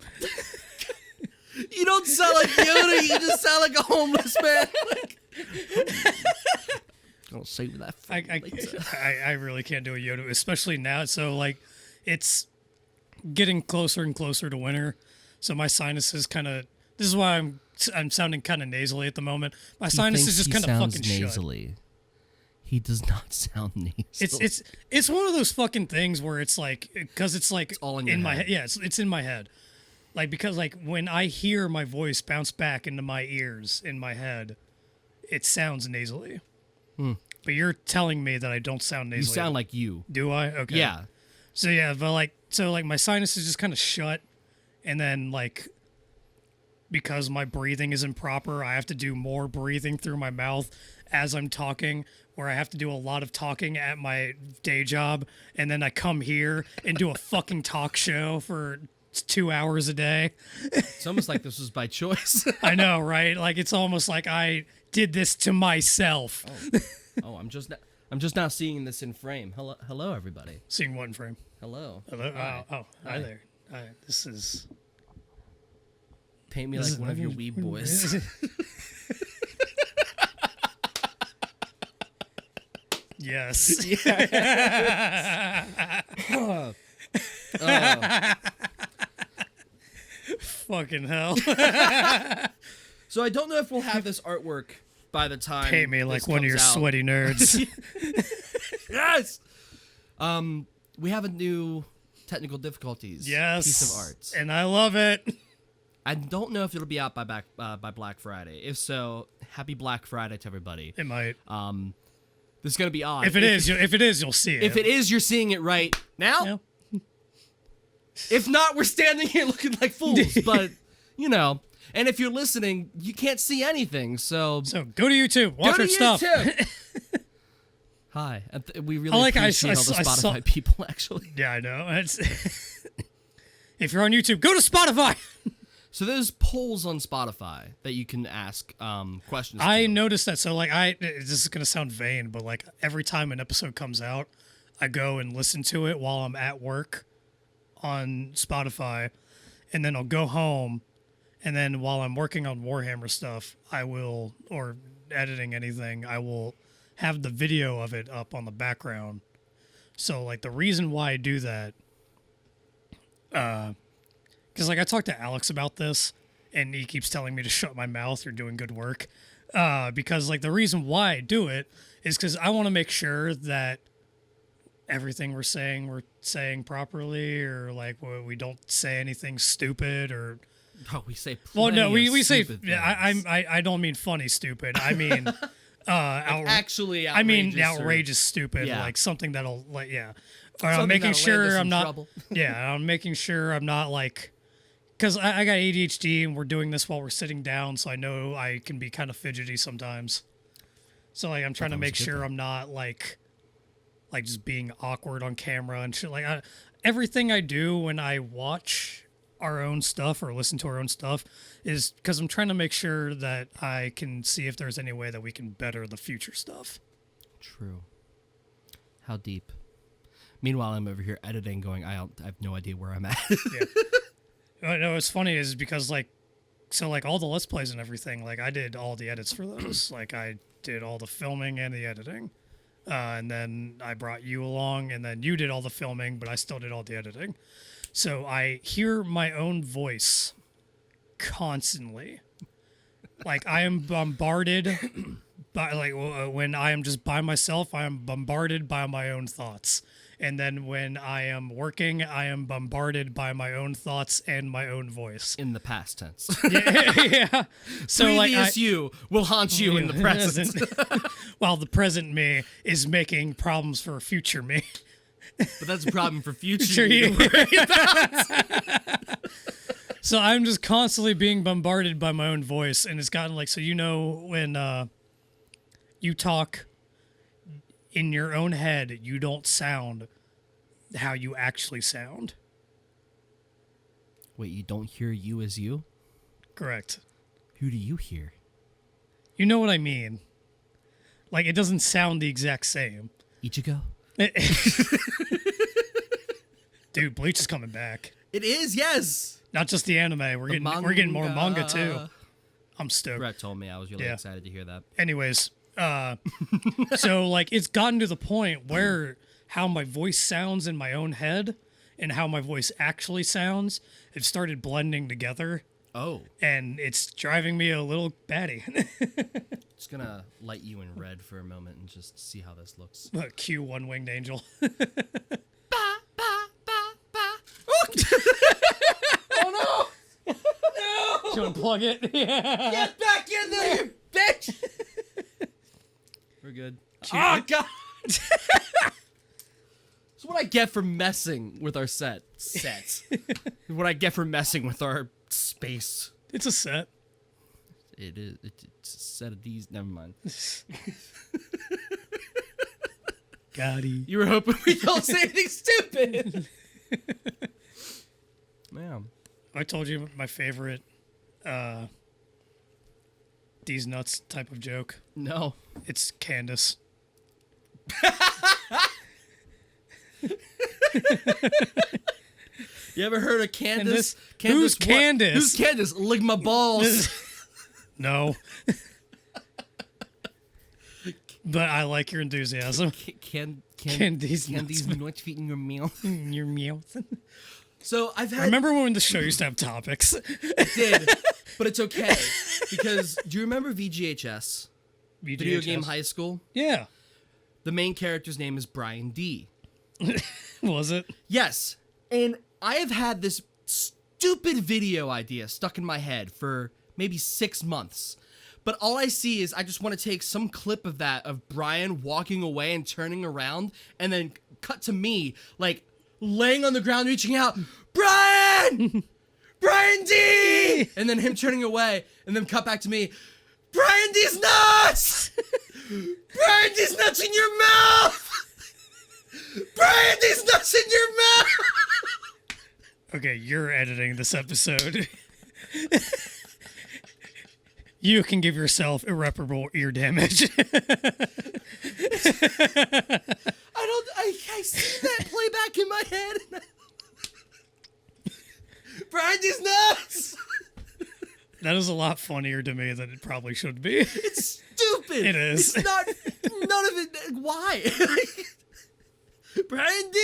[SPEAKER 1] You don't sound like Yoda. You just sound like a homeless man. I'll save that for later.
[SPEAKER 2] I really can't do a Yoda, especially now. So like, it's getting closer and closer to winter. So my sinuses kind of. This is why I'm sounding kind of nasally at the moment. My sinuses just kind of fucking nasally. Shut.
[SPEAKER 1] He does not sound nasally.
[SPEAKER 2] It's one of those fucking things where it's like, because it's like
[SPEAKER 1] it's all in
[SPEAKER 2] my head. Yeah, it's in my head. Like, because like when I hear my voice bounce back into my ears in my head, it sounds nasally. But you're telling me that I don't sound nasally.
[SPEAKER 1] You sound like you.
[SPEAKER 2] Do I? Okay.
[SPEAKER 1] Yeah.
[SPEAKER 2] So yeah, but like my sinuses just kind of shut, and then like because my breathing is improper, I have to do more breathing through my mouth as I'm talking, where I have to do a lot of talking at my day job, and then I come here and do a fucking talk show for 2 hours a day.
[SPEAKER 1] It's almost like this was by choice.
[SPEAKER 2] I know, right? Like it's almost like I did this to myself.
[SPEAKER 1] Oh, I'm just now seeing this in frame. Hello, everybody.
[SPEAKER 2] Seeing what in frame?
[SPEAKER 1] Hello.
[SPEAKER 2] Hi. Hi there. Hi. This is.
[SPEAKER 1] Paint me like one of your Weeb boys.
[SPEAKER 2] Yes. Fucking hell.
[SPEAKER 1] So I don't know if we'll have this artwork by the time.
[SPEAKER 2] Paint me like one of your sweaty nerds.
[SPEAKER 1] Yes. We have a new technical difficulties piece of art,
[SPEAKER 2] and I love it.
[SPEAKER 1] I don't know if it'll be out by Black Friday. If so, happy Black Friday to everybody.
[SPEAKER 2] It might.
[SPEAKER 1] This is gonna be odd.
[SPEAKER 2] If it is, you'll see it.
[SPEAKER 1] If it is, you're seeing it right now.
[SPEAKER 2] Yeah.
[SPEAKER 1] If not, we're standing here looking like fools. But you know, And if you're listening, you can't see anything, so
[SPEAKER 2] go to YouTube, watch our stuff.
[SPEAKER 1] Hi, we really appreciate all the Spotify people, actually.
[SPEAKER 2] Yeah, I know. If you're on YouTube, go to Spotify.
[SPEAKER 1] So there's polls on Spotify that you can ask questions.
[SPEAKER 2] I noticed that. So like, this is gonna sound vain, but like every time an episode comes out, I go and listen to it while I'm at work on Spotify, and then I'll go home, and then while I'm working on Warhammer stuff, or editing anything, I will have the video of it up on the background. So like the reason why I do that, because like I talked to Alex about this, and he keeps telling me to shut my mouth. You're doing good work. Because like the reason why I do it is because I want to make sure that everything we're saying properly, or like we don't say anything stupid, or
[SPEAKER 1] we say
[SPEAKER 2] we say
[SPEAKER 1] things.
[SPEAKER 2] I don't mean funny stupid. I mean
[SPEAKER 1] actually outrageous.
[SPEAKER 2] I mean outrageous stupid, like something that'll Or I'm making sure I'm not trouble. I'm making sure I'm not like, because I got ADHD and we're doing this while we're sitting down, so I know I can be kind of fidgety sometimes. So like I'm trying to make sure I'm not like just being awkward on camera and shit. Like everything I do when I watch our own stuff or listen to our own stuff is because I'm trying to make sure that I can see if there's any way that we can better the future stuff.
[SPEAKER 1] True. How deep. Meanwhile, I'm over here editing, going, I have no idea where I'm at.
[SPEAKER 2] No, what's funny is because all the Let's Plays and everything, like I did all the edits for those. Like I did all the filming and the editing. And then I brought you along, and then you did all the filming, but I still did all the editing. So I hear my own voice constantly. Like I am bombarded by when I am just by myself, I am bombarded by my own thoughts. And then when I am working, I am bombarded by my own thoughts and my own voice.
[SPEAKER 1] In the past tense.
[SPEAKER 2] Yeah. So
[SPEAKER 1] previous you will haunt you in the present.
[SPEAKER 2] While the present me is making problems for future me.
[SPEAKER 1] But that's a problem for future you to worry about.
[SPEAKER 2] So I'm just constantly being bombarded by my own voice, and it's gotten when you talk in your own head, you don't sound how you actually sound.
[SPEAKER 1] Wait, you don't hear you as you?
[SPEAKER 2] Correct.
[SPEAKER 1] Who do you hear?
[SPEAKER 2] You know what I mean. Like, it doesn't sound the exact same.
[SPEAKER 1] Ichigo?
[SPEAKER 2] Dude, Bleach is coming back.
[SPEAKER 1] It is, yes.
[SPEAKER 2] Not just the anime. We're getting more manga too. I'm stoked.
[SPEAKER 1] Brett told me. I was really excited to hear that.
[SPEAKER 2] Anyways, so like it's gotten to the point where how my voice sounds in my own head and how my voice actually sounds have started blending together.
[SPEAKER 1] Oh.
[SPEAKER 2] And it's driving me a little batty.
[SPEAKER 1] Just gonna light you in red for a moment and just see how this looks.
[SPEAKER 2] Cue one-winged angel.
[SPEAKER 1] Oh no! No!
[SPEAKER 2] Do you unplug it? Yeah.
[SPEAKER 1] Get back in there, you bitch! We're good.
[SPEAKER 2] Oh
[SPEAKER 1] God! That's what I get for messing with our sets. What I get for messing with our space.
[SPEAKER 2] It's a set.
[SPEAKER 1] It is. It's a set of these. Never mind.
[SPEAKER 2] Gotti.
[SPEAKER 1] You were hoping we don't say anything stupid. Man.
[SPEAKER 2] I told you my favorite these nuts type of joke.
[SPEAKER 1] No.
[SPEAKER 2] It's Candace.
[SPEAKER 1] You ever heard of Candace?
[SPEAKER 2] Who's Candace?
[SPEAKER 1] Who's Candace? Lick my balls.
[SPEAKER 2] No. But I like your enthusiasm.
[SPEAKER 1] Candice not fit in your mouth.
[SPEAKER 2] Your mouth.
[SPEAKER 1] So I
[SPEAKER 2] remember when the show used to have topics?
[SPEAKER 1] It did, but it's okay because do you remember VGHS? Video Game High School?
[SPEAKER 2] Yeah.
[SPEAKER 1] The main character's name is Brian D.
[SPEAKER 2] Was it?
[SPEAKER 1] Yes. And I have had this stupid video idea stuck in my head for maybe 6 months. But all I see is I just want to take some clip of that, of Brian walking away and turning around, and then cut to me, like, laying on the ground, reaching out, Brian! Brandy! And then him turning away, and then cut back to me. Brandy's nuts! Brandy's nuts in your mouth! Brandy's nuts in your mouth!
[SPEAKER 2] Okay, you're editing this episode. You can give yourself irreparable ear damage.
[SPEAKER 1] I see that play back in my head. Brandy's nuts!
[SPEAKER 2] That is a lot funnier to me than it probably should be.
[SPEAKER 1] It's stupid.
[SPEAKER 2] It is.
[SPEAKER 1] It's not, none of it, why? Brandy!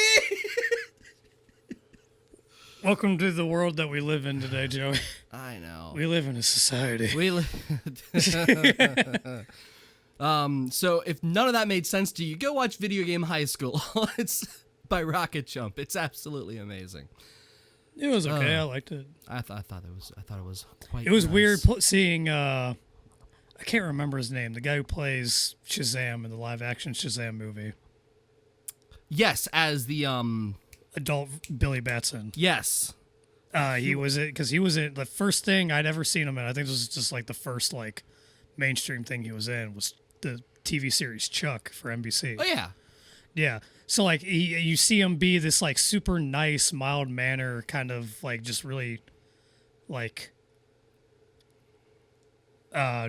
[SPEAKER 2] Welcome to the world that we live in today, Joey.
[SPEAKER 1] I know.
[SPEAKER 2] We live in a society.
[SPEAKER 1] So if none of that made sense to you, go watch Video Game High School. It's by Rocket Jump. It's absolutely amazing.
[SPEAKER 2] It was okay. I liked it.
[SPEAKER 1] I thought it was quite.
[SPEAKER 2] It was
[SPEAKER 1] nice.
[SPEAKER 2] weird seeing. I can't remember his name. The guy who plays Shazam in the live-action Shazam movie.
[SPEAKER 1] Yes, as the
[SPEAKER 2] adult Billy Batson.
[SPEAKER 1] Yes.
[SPEAKER 2] He was it because he was in the first thing I'd ever seen him in. I think this was just like the first like mainstream thing he was in was the TV series Chuck for NBC.
[SPEAKER 1] Oh yeah.
[SPEAKER 2] Yeah. So like you see him be this like super nice, mild manner kind of like just really like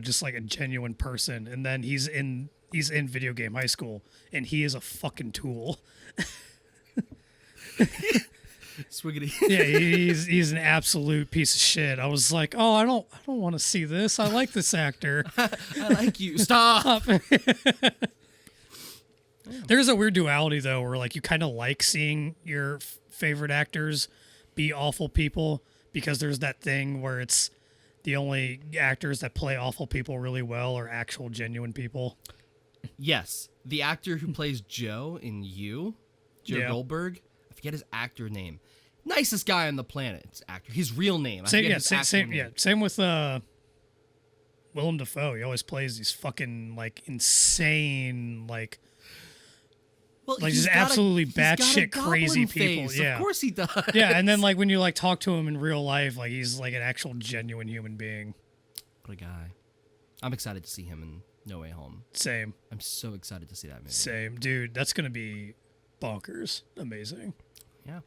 [SPEAKER 2] just like a genuine person, and then he's in Video Game High School and he is a fucking tool.
[SPEAKER 1] Swiggity.
[SPEAKER 2] Yeah, he's an absolute piece of shit. I was like, oh, I don't want to see this. I like this actor.
[SPEAKER 1] I like you. Stop.
[SPEAKER 2] There's a weird duality though, where like you kind of like seeing your favorite actors be awful people, because there's that thing where it's the only actors that play awful people really well are actual genuine people.
[SPEAKER 1] Yes, the actor who plays Joe in Joe
[SPEAKER 2] Yeah.
[SPEAKER 1] Goldberg. I forget his actor name. Nicest guy on the planet. It's actor. His real name. I
[SPEAKER 2] Same,
[SPEAKER 1] forget
[SPEAKER 2] yeah,
[SPEAKER 1] his
[SPEAKER 2] same,
[SPEAKER 1] actual
[SPEAKER 2] same,
[SPEAKER 1] name.
[SPEAKER 2] yeah, same with Willem Dafoe. He always plays these fucking like insane like.
[SPEAKER 1] Well,
[SPEAKER 2] Like
[SPEAKER 1] he's
[SPEAKER 2] just
[SPEAKER 1] got
[SPEAKER 2] absolutely
[SPEAKER 1] he's got a
[SPEAKER 2] batshit crazy
[SPEAKER 1] goblin
[SPEAKER 2] people.
[SPEAKER 1] face.
[SPEAKER 2] Yeah,
[SPEAKER 1] Of course he does.
[SPEAKER 2] yeah, and then like when you like talk to him in real life, like he's like an actual genuine human being.
[SPEAKER 1] What a guy. I'm excited to see him in No Way Home.
[SPEAKER 2] Same,
[SPEAKER 1] I'm so excited to see that movie.
[SPEAKER 2] same, dude. That's gonna be bonkers, amazing.
[SPEAKER 1] Yeah.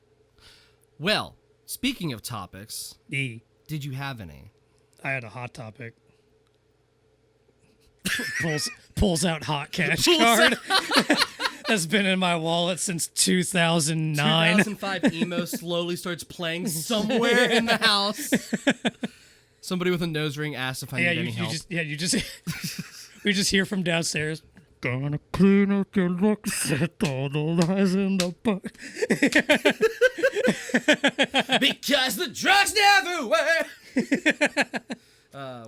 [SPEAKER 1] Well, speaking of topics,
[SPEAKER 2] E,
[SPEAKER 1] did you have any?
[SPEAKER 2] I had a hot topic. pulls out hot cash card. That's been in my wallet since 2009.
[SPEAKER 1] 2005 emo slowly starts playing somewhere in the house. Somebody with a nose ring asked if I need any help.
[SPEAKER 2] We just hear from downstairs. Gonna clean up your looks, set all the lies in the book.
[SPEAKER 1] Because the drugs never work.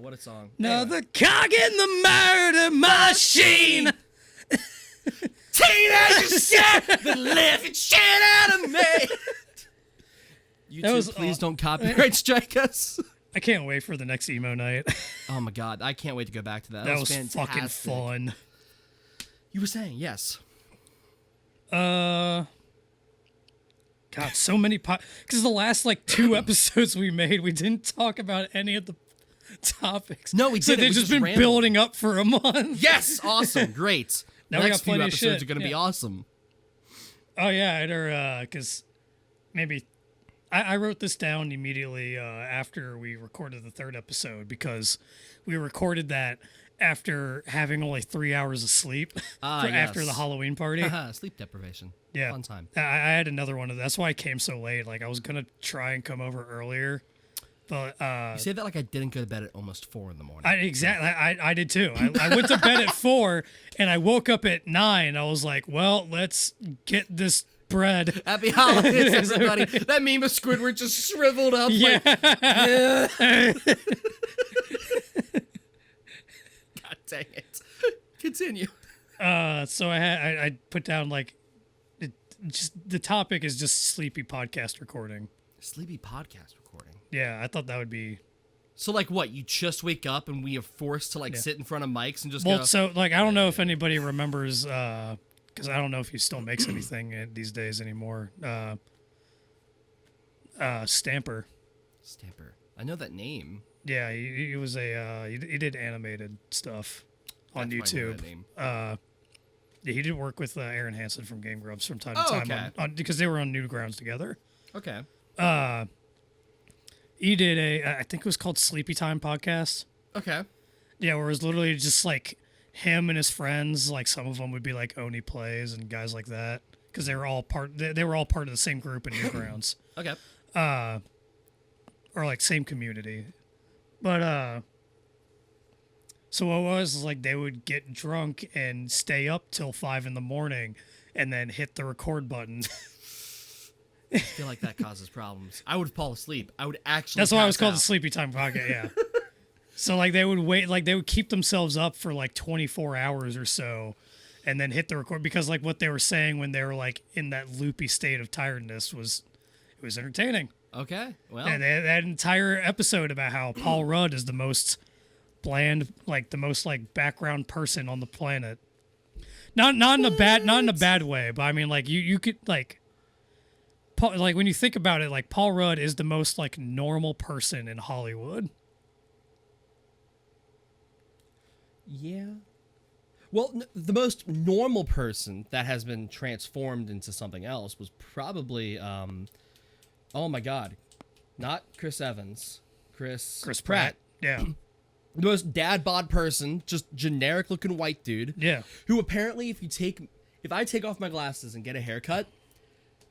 [SPEAKER 1] What a song.
[SPEAKER 2] Another cog in the murder machine.
[SPEAKER 1] Teenagers shit the living shit out of me. YouTube, please don't copyright strike us.
[SPEAKER 2] I can't wait for the next emo night.
[SPEAKER 1] Oh my god, I can't wait to go back to that.
[SPEAKER 2] That was
[SPEAKER 1] fantastic.
[SPEAKER 2] fucking fun.
[SPEAKER 1] You were saying, yes.
[SPEAKER 2] God, so many because the last like 2 episodes we made, we didn't talk about any of the topics.
[SPEAKER 1] No, we
[SPEAKER 2] so
[SPEAKER 1] didn't.
[SPEAKER 2] they've
[SPEAKER 1] We
[SPEAKER 2] just
[SPEAKER 1] just
[SPEAKER 2] been
[SPEAKER 1] rambled.
[SPEAKER 2] building up for a month.
[SPEAKER 1] Yes, awesome, great.
[SPEAKER 2] Now
[SPEAKER 1] The
[SPEAKER 2] we
[SPEAKER 1] next
[SPEAKER 2] got
[SPEAKER 1] few
[SPEAKER 2] plenty of
[SPEAKER 1] episodes
[SPEAKER 2] shit.
[SPEAKER 1] are going to be
[SPEAKER 2] Yeah.
[SPEAKER 1] awesome.
[SPEAKER 2] Oh yeah, or because maybe I wrote this down immediately after we recorded the 3rd episode, because we recorded that after having only 3 hours of sleep after
[SPEAKER 1] yes.
[SPEAKER 2] the Halloween party.
[SPEAKER 1] Sleep deprivation.
[SPEAKER 2] Yeah,
[SPEAKER 1] Fun time.
[SPEAKER 2] I had another one of that's why I came so late. Like I was gonna try and come over earlier, but
[SPEAKER 1] You say that like I didn't go to bed at almost 4 in the morning.
[SPEAKER 2] I did too. I went to bed at 4 and I woke up at 9. I was like, well, let's get this bread.
[SPEAKER 1] Happy holidays, everybody. That meme of Squidward just shriveled up.
[SPEAKER 2] Yeah.
[SPEAKER 1] Like, God dang it. Continue.
[SPEAKER 2] So I put down like just the topic is just sleepy podcast recording.
[SPEAKER 1] Sleepy podcast recording.
[SPEAKER 2] Yeah, I thought that would be
[SPEAKER 1] So like what? You just wake up and we are forced to like sit in front of mics and just
[SPEAKER 2] well.
[SPEAKER 1] go.
[SPEAKER 2] So like I don't know if anybody remembers because I don't know if he still makes anything these days anymore. Stamper.
[SPEAKER 1] Stamper. I know that name.
[SPEAKER 2] Yeah, he was he did animated stuff on YouTube. Yeah, he did work with Aaron Hansen from Game Grumps from time to time because they were on Newgrounds together.
[SPEAKER 1] Okay.
[SPEAKER 2] He did I think it was called Sleepy Time Podcast.
[SPEAKER 1] Okay.
[SPEAKER 2] Yeah, where it was literally just like him and his friends. Like some of them would be like Oni Plays and guys like that because they were all part. They were all part of the same group in Newgrounds.
[SPEAKER 1] Okay.
[SPEAKER 2] Or like same community, but so what was like they would get drunk and stay up till 5 a.m. and then hit the record button.
[SPEAKER 1] I feel like that causes problems. I would fall asleep. I would actually.
[SPEAKER 2] That's why it was called the Sleepy Time Podcast. Yeah. So like they would wait, like they would keep themselves up for like 24 hours or so, and then hit the record because like what they were saying when they were like in that loopy state of tiredness was entertaining.
[SPEAKER 1] Okay, well,
[SPEAKER 2] and they had that entire episode about how Paul Rudd is the most bland, like the most like background person on the planet. Not in a bad way, but I mean like you could like. Paul, like when you think about it, like Paul Rudd is the most like normal person in Hollywood.
[SPEAKER 1] Yeah. Well, the most normal person that has been transformed into something else was probably, oh my God, not Chris Evans, Chris Pratt.
[SPEAKER 2] Yeah.
[SPEAKER 1] The most dad bod person, just generic looking white dude.
[SPEAKER 2] Yeah.
[SPEAKER 1] Who apparently, if I take off my glasses and get a haircut,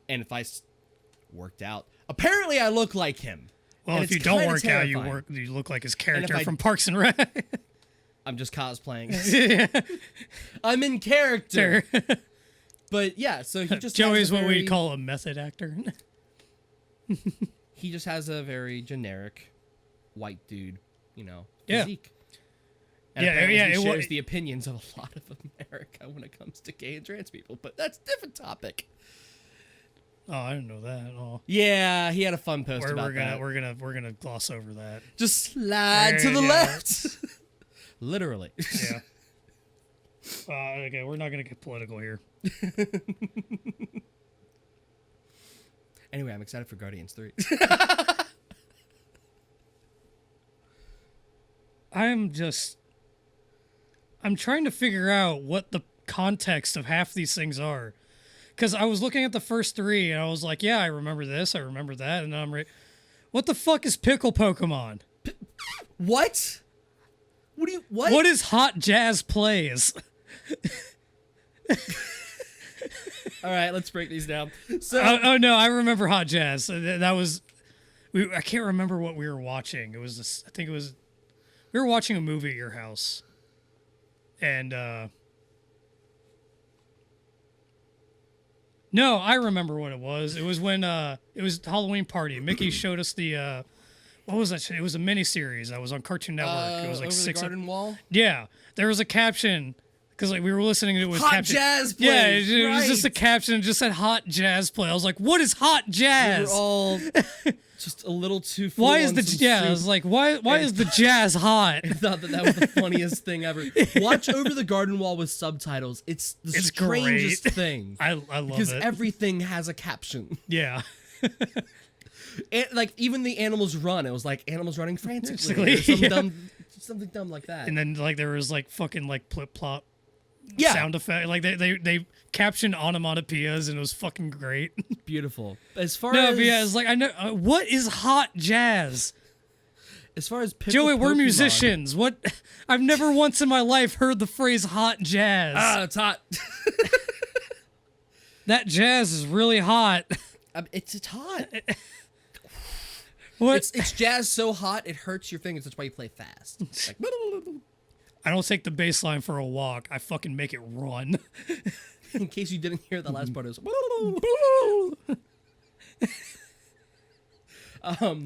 [SPEAKER 1] and if I worked out, apparently I look like him.
[SPEAKER 2] Well, if you don't work out, you look like his character from Parks and Rec.
[SPEAKER 1] I'm just cosplaying. I'm in character. But yeah, so he just
[SPEAKER 2] Joey's what we call a method actor.
[SPEAKER 1] He just has a very generic white dude, physique. And he shares the opinions of a lot of America when it comes to gay and trans people, but that's a different topic.
[SPEAKER 2] Oh, I didn't know that at all.
[SPEAKER 1] Yeah, he had a fun post about that.
[SPEAKER 2] We're gonna gloss over that.
[SPEAKER 1] Just slide to the left. Literally.
[SPEAKER 2] Yeah. Okay, we're not gonna get political here.
[SPEAKER 1] Anyway, I'm excited for Guardians 3.
[SPEAKER 2] I'm trying to figure out what the context of half these things are. Because I was looking at the first 3 and I was like, yeah, I remember this, I remember that, and then what the fuck is Pickle Pokemon?
[SPEAKER 1] What? What?
[SPEAKER 2] What is Hot Jazz Plays?
[SPEAKER 1] All right, let's break these down. So,
[SPEAKER 2] oh no, I remember Hot Jazz. That was, I can't remember what we were watching. It was we were watching a movie at your house, and no, I remember what it was. It was when it was Halloween party. Mickey showed us the what was that shit? It was a miniseries that was on Cartoon Network. It was like
[SPEAKER 1] over
[SPEAKER 2] 6
[SPEAKER 1] the garden wall.
[SPEAKER 2] Yeah, there was a caption because like we were listening to it. Was
[SPEAKER 1] Hot
[SPEAKER 2] caption.
[SPEAKER 1] Jazz Plays.
[SPEAKER 2] Yeah, it was just a caption. It just said Hot Jazz Play. I was like, what is Hot Jazz?
[SPEAKER 1] We were all just a little too full.
[SPEAKER 2] Why is the I was like, why is the jazz hot?
[SPEAKER 1] I thought that was the funniest thing ever. Watch Over the Garden Wall with subtitles. It's the strangest thing.
[SPEAKER 2] I love it
[SPEAKER 1] because everything has a caption.
[SPEAKER 2] Yeah.
[SPEAKER 1] And like even the animals run. It was like animals running frantically. Or something dumb like that.
[SPEAKER 2] And then like there was like fucking like plip plop sound effect. Like they captioned onomatopoeias and it was fucking great.
[SPEAKER 1] Beautiful. As far as
[SPEAKER 2] but yeah, it's like I know what is hot jazz.
[SPEAKER 1] As far as
[SPEAKER 2] Joey, we're musicians. What? I've never once in my life heard the phrase hot jazz.
[SPEAKER 1] Ah, it's hot.
[SPEAKER 2] That jazz is really hot.
[SPEAKER 1] It's hot.
[SPEAKER 2] What?
[SPEAKER 1] It's jazz so hot it hurts your fingers. That's why you play fast. Like,
[SPEAKER 2] I don't take the bass line for a walk. I fucking make it run.
[SPEAKER 1] In case you didn't hear the last part, it was.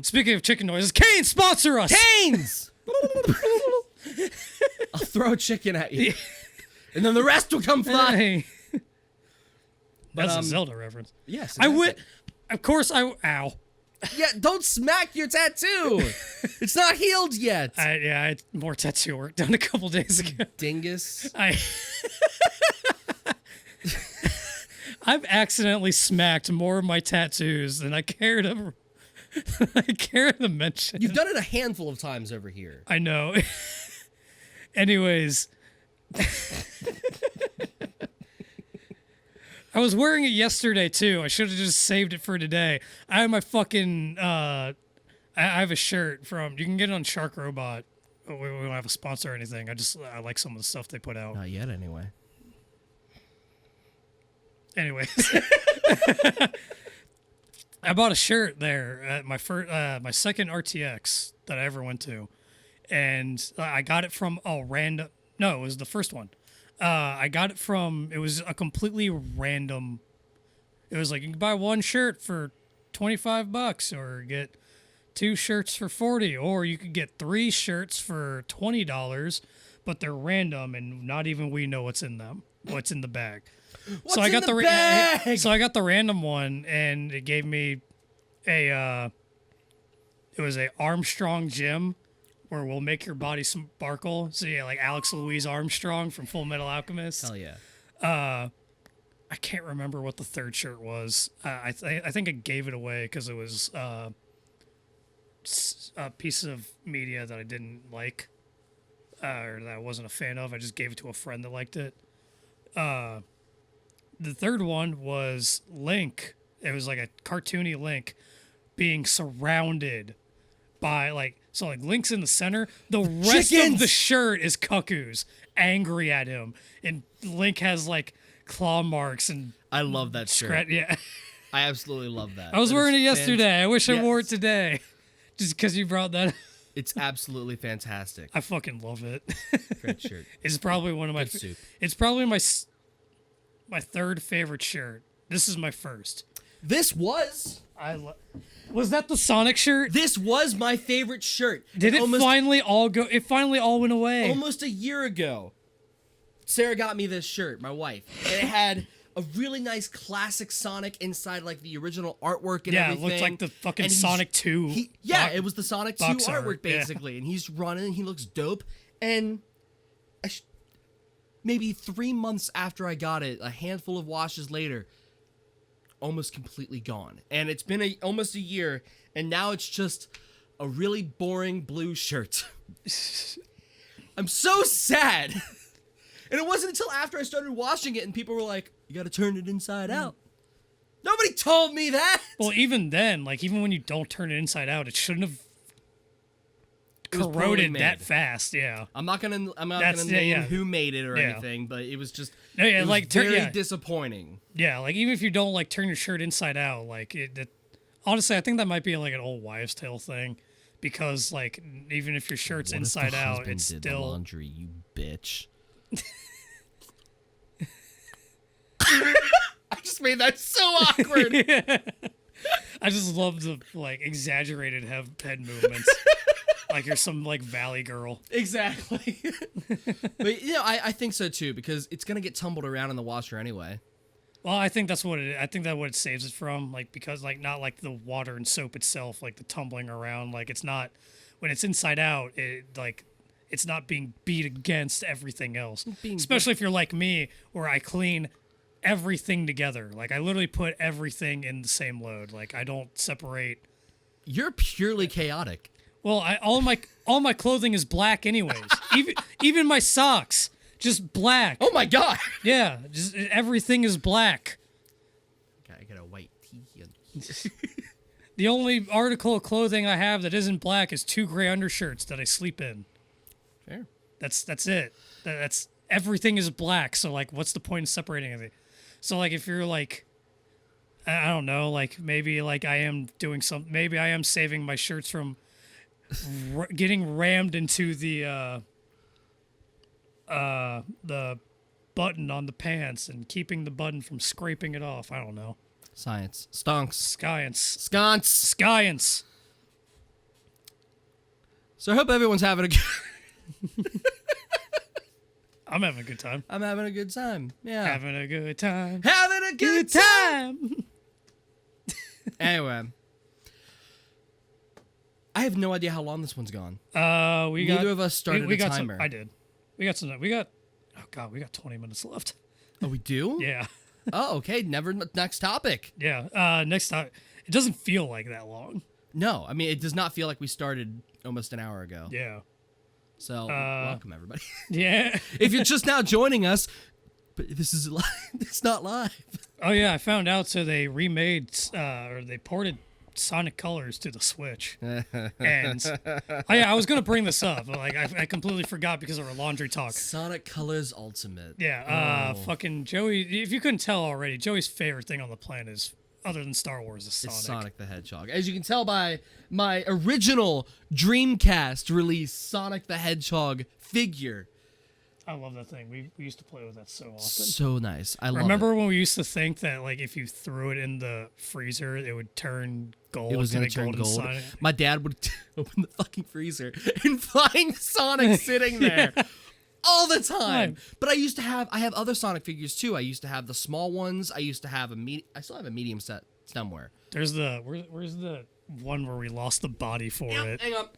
[SPEAKER 2] Speaking of chicken noises, Canes sponsor us.
[SPEAKER 1] Canes. I'll throw a chicken at you, and then the rest will come flying.
[SPEAKER 2] Hey. That's a Zelda reference.
[SPEAKER 1] Yes,
[SPEAKER 2] I would. Of course, Ow.
[SPEAKER 1] Yeah, don't smack your tattoo. It's not healed yet.
[SPEAKER 2] I had more tattoo work done a couple days ago.
[SPEAKER 1] Dingus.
[SPEAKER 2] I've accidentally smacked more of my tattoos than I care to I care to mention.
[SPEAKER 1] You've done it a handful of times over here.
[SPEAKER 2] I know. Anyways. I was wearing it yesterday too. I should have just saved it for today. I have my fucking I have a shirt from, you can get it on Shark Robot. We don't have a sponsor or anything. I like some of the stuff they put out.
[SPEAKER 1] Not yet, anyway.
[SPEAKER 2] Anyways. I bought a shirt there at my my second RTX that I ever went to. And I got it from it was the first one. I got it from, it was a completely random, it was like, you can buy one shirt for $25 or get 2 shirts for $40, or you could get 3 shirts for $20, but they're random and not even we know what's in them, what's in the bag.
[SPEAKER 1] So I got the bag?
[SPEAKER 2] So I got the random one, and it gave me it was a Armstrong Gym, where we'll make your body sparkle. So yeah, like Alex Louise Armstrong from Full Metal Alchemist.
[SPEAKER 1] Hell yeah.
[SPEAKER 2] I can't remember what the third shirt was. I think I gave it away because it was a piece of media that I didn't like, or that I wasn't a fan of. I just gave it to a friend that liked it. The third one was Link. It was like a cartoony Link being surrounded by Link's in the center. The rest of the shirt is cuckoos angry at him, and Link has like claw marks and
[SPEAKER 1] I love that shirt.
[SPEAKER 2] Yeah,
[SPEAKER 1] I absolutely love that.
[SPEAKER 2] I was wearing it yesterday. I wish I wore it today, just because you brought that up.
[SPEAKER 1] It's absolutely fantastic.
[SPEAKER 2] I fucking love it.
[SPEAKER 1] Great shirt.
[SPEAKER 2] It's probably one of my. It's probably my third favorite shirt. This is my first.
[SPEAKER 1] This was.
[SPEAKER 2] Was that the Sonic shirt?
[SPEAKER 1] This was my favorite shirt.
[SPEAKER 2] Did it finally all go? It finally all went away.
[SPEAKER 1] Almost a year ago, Sarah got me this shirt, my wife, and it had a really nice classic Sonic inside, like the original artwork and everything.
[SPEAKER 2] Yeah, it looked like the fucking Sonic 2.
[SPEAKER 1] It was the Sonic 2 artwork, basically. And he's running, he looks dope. And maybe 3 months after I got it, a handful of washes later, almost completely gone. And it's been almost a year, and now it's just a really boring blue shirt. I'm so sad. And it wasn't until after I started washing it and people were like, you gotta turn it inside out. Nobody told me that.
[SPEAKER 2] Well, even then, like, even when you don't turn it inside out, it shouldn't have corroded that fast. Yeah.
[SPEAKER 1] I'm not gonna name who made it or anything, but it was just it was very disappointing.
[SPEAKER 2] Yeah, like even if you don't like turn your shirt inside out, like honestly, I think that might be like an old wives' tale thing, because like even if your shirt's inside out, it's
[SPEAKER 1] did
[SPEAKER 2] still
[SPEAKER 1] the laundry, you bitch. I just made that so awkward.
[SPEAKER 2] Yeah. I just love the like exaggerated head movements. Like you're some like valley girl.
[SPEAKER 1] Exactly. But I think so too, because it's gonna get tumbled around in the washer anyway.
[SPEAKER 2] Well, I think that's what I think that what it saves it from, like, because like not like the water and soap itself, like the tumbling around, like it's not when it's inside out, it's not being beat against everything else. Especially if you're like me, where I clean everything together. Like I literally put everything in the same load. Like I don't separate.
[SPEAKER 1] You're purely chaotic.
[SPEAKER 2] Well, all my clothing is black anyways. even my socks, just black.
[SPEAKER 1] Oh my god.
[SPEAKER 2] Yeah, just everything is black.
[SPEAKER 1] I got a white tee.
[SPEAKER 2] The only article of clothing I have that isn't black is 2 gray undershirts that I sleep in.
[SPEAKER 1] Fair.
[SPEAKER 2] That's it. That's everything is black. So like, what's the point in separating everything? So like, if you're like, I don't know, like maybe like I am doing some, maybe I am saving my shirts from getting rammed into the button on the pants and keeping the button from scraping it off. I don't know.
[SPEAKER 1] Science. Stonks.
[SPEAKER 2] Science.
[SPEAKER 1] So I hope everyone's having a good...
[SPEAKER 2] I'm having a good time.
[SPEAKER 1] I'm having a good time. Yeah.
[SPEAKER 2] Having a good time.
[SPEAKER 1] Having a good time. Anyway. I have no idea how long this one's gone.
[SPEAKER 2] Neither
[SPEAKER 1] of us started a timer.
[SPEAKER 2] I did. We got 20 minutes left.
[SPEAKER 1] Oh, we do?
[SPEAKER 2] Yeah.
[SPEAKER 1] Oh, okay. Next topic.
[SPEAKER 2] Yeah. Next time. It doesn't feel like that long.
[SPEAKER 1] No, I mean, it does not feel like we started almost an hour ago.
[SPEAKER 2] Yeah.
[SPEAKER 1] So, welcome, everybody.
[SPEAKER 2] Yeah.
[SPEAKER 1] If you're just now joining us, but this is live. It's not live.
[SPEAKER 2] Oh, yeah, I found out, so they remade, or they ported Sonic Colors to the Switch. And, I was going to bring this up, but, like, I completely forgot because of our laundry talk.
[SPEAKER 1] Sonic Colors Ultimate.
[SPEAKER 2] Yeah, fucking Joey, if you couldn't tell already, Joey's favorite thing on the planet is, other than Star Wars, is Sonic.
[SPEAKER 1] It's Sonic the Hedgehog. As you can tell by my original Dreamcast release Sonic the Hedgehog figure.
[SPEAKER 2] I love that thing. We used to play with that so often.
[SPEAKER 1] So nice. I love
[SPEAKER 2] Remember
[SPEAKER 1] it.
[SPEAKER 2] when we used to think that, like, if you threw it in the freezer, it would turn gold?
[SPEAKER 1] It was
[SPEAKER 2] going
[SPEAKER 1] gonna
[SPEAKER 2] to
[SPEAKER 1] turn gold.
[SPEAKER 2] Sonic?
[SPEAKER 1] My dad would open the fucking freezer and find Sonic sitting there all the time.
[SPEAKER 2] Right.
[SPEAKER 1] But I have other Sonic figures too. I used to have the small ones. I used to have I still have a medium set somewhere.
[SPEAKER 2] There's where's the one where we lost the body for it?
[SPEAKER 1] Hang on.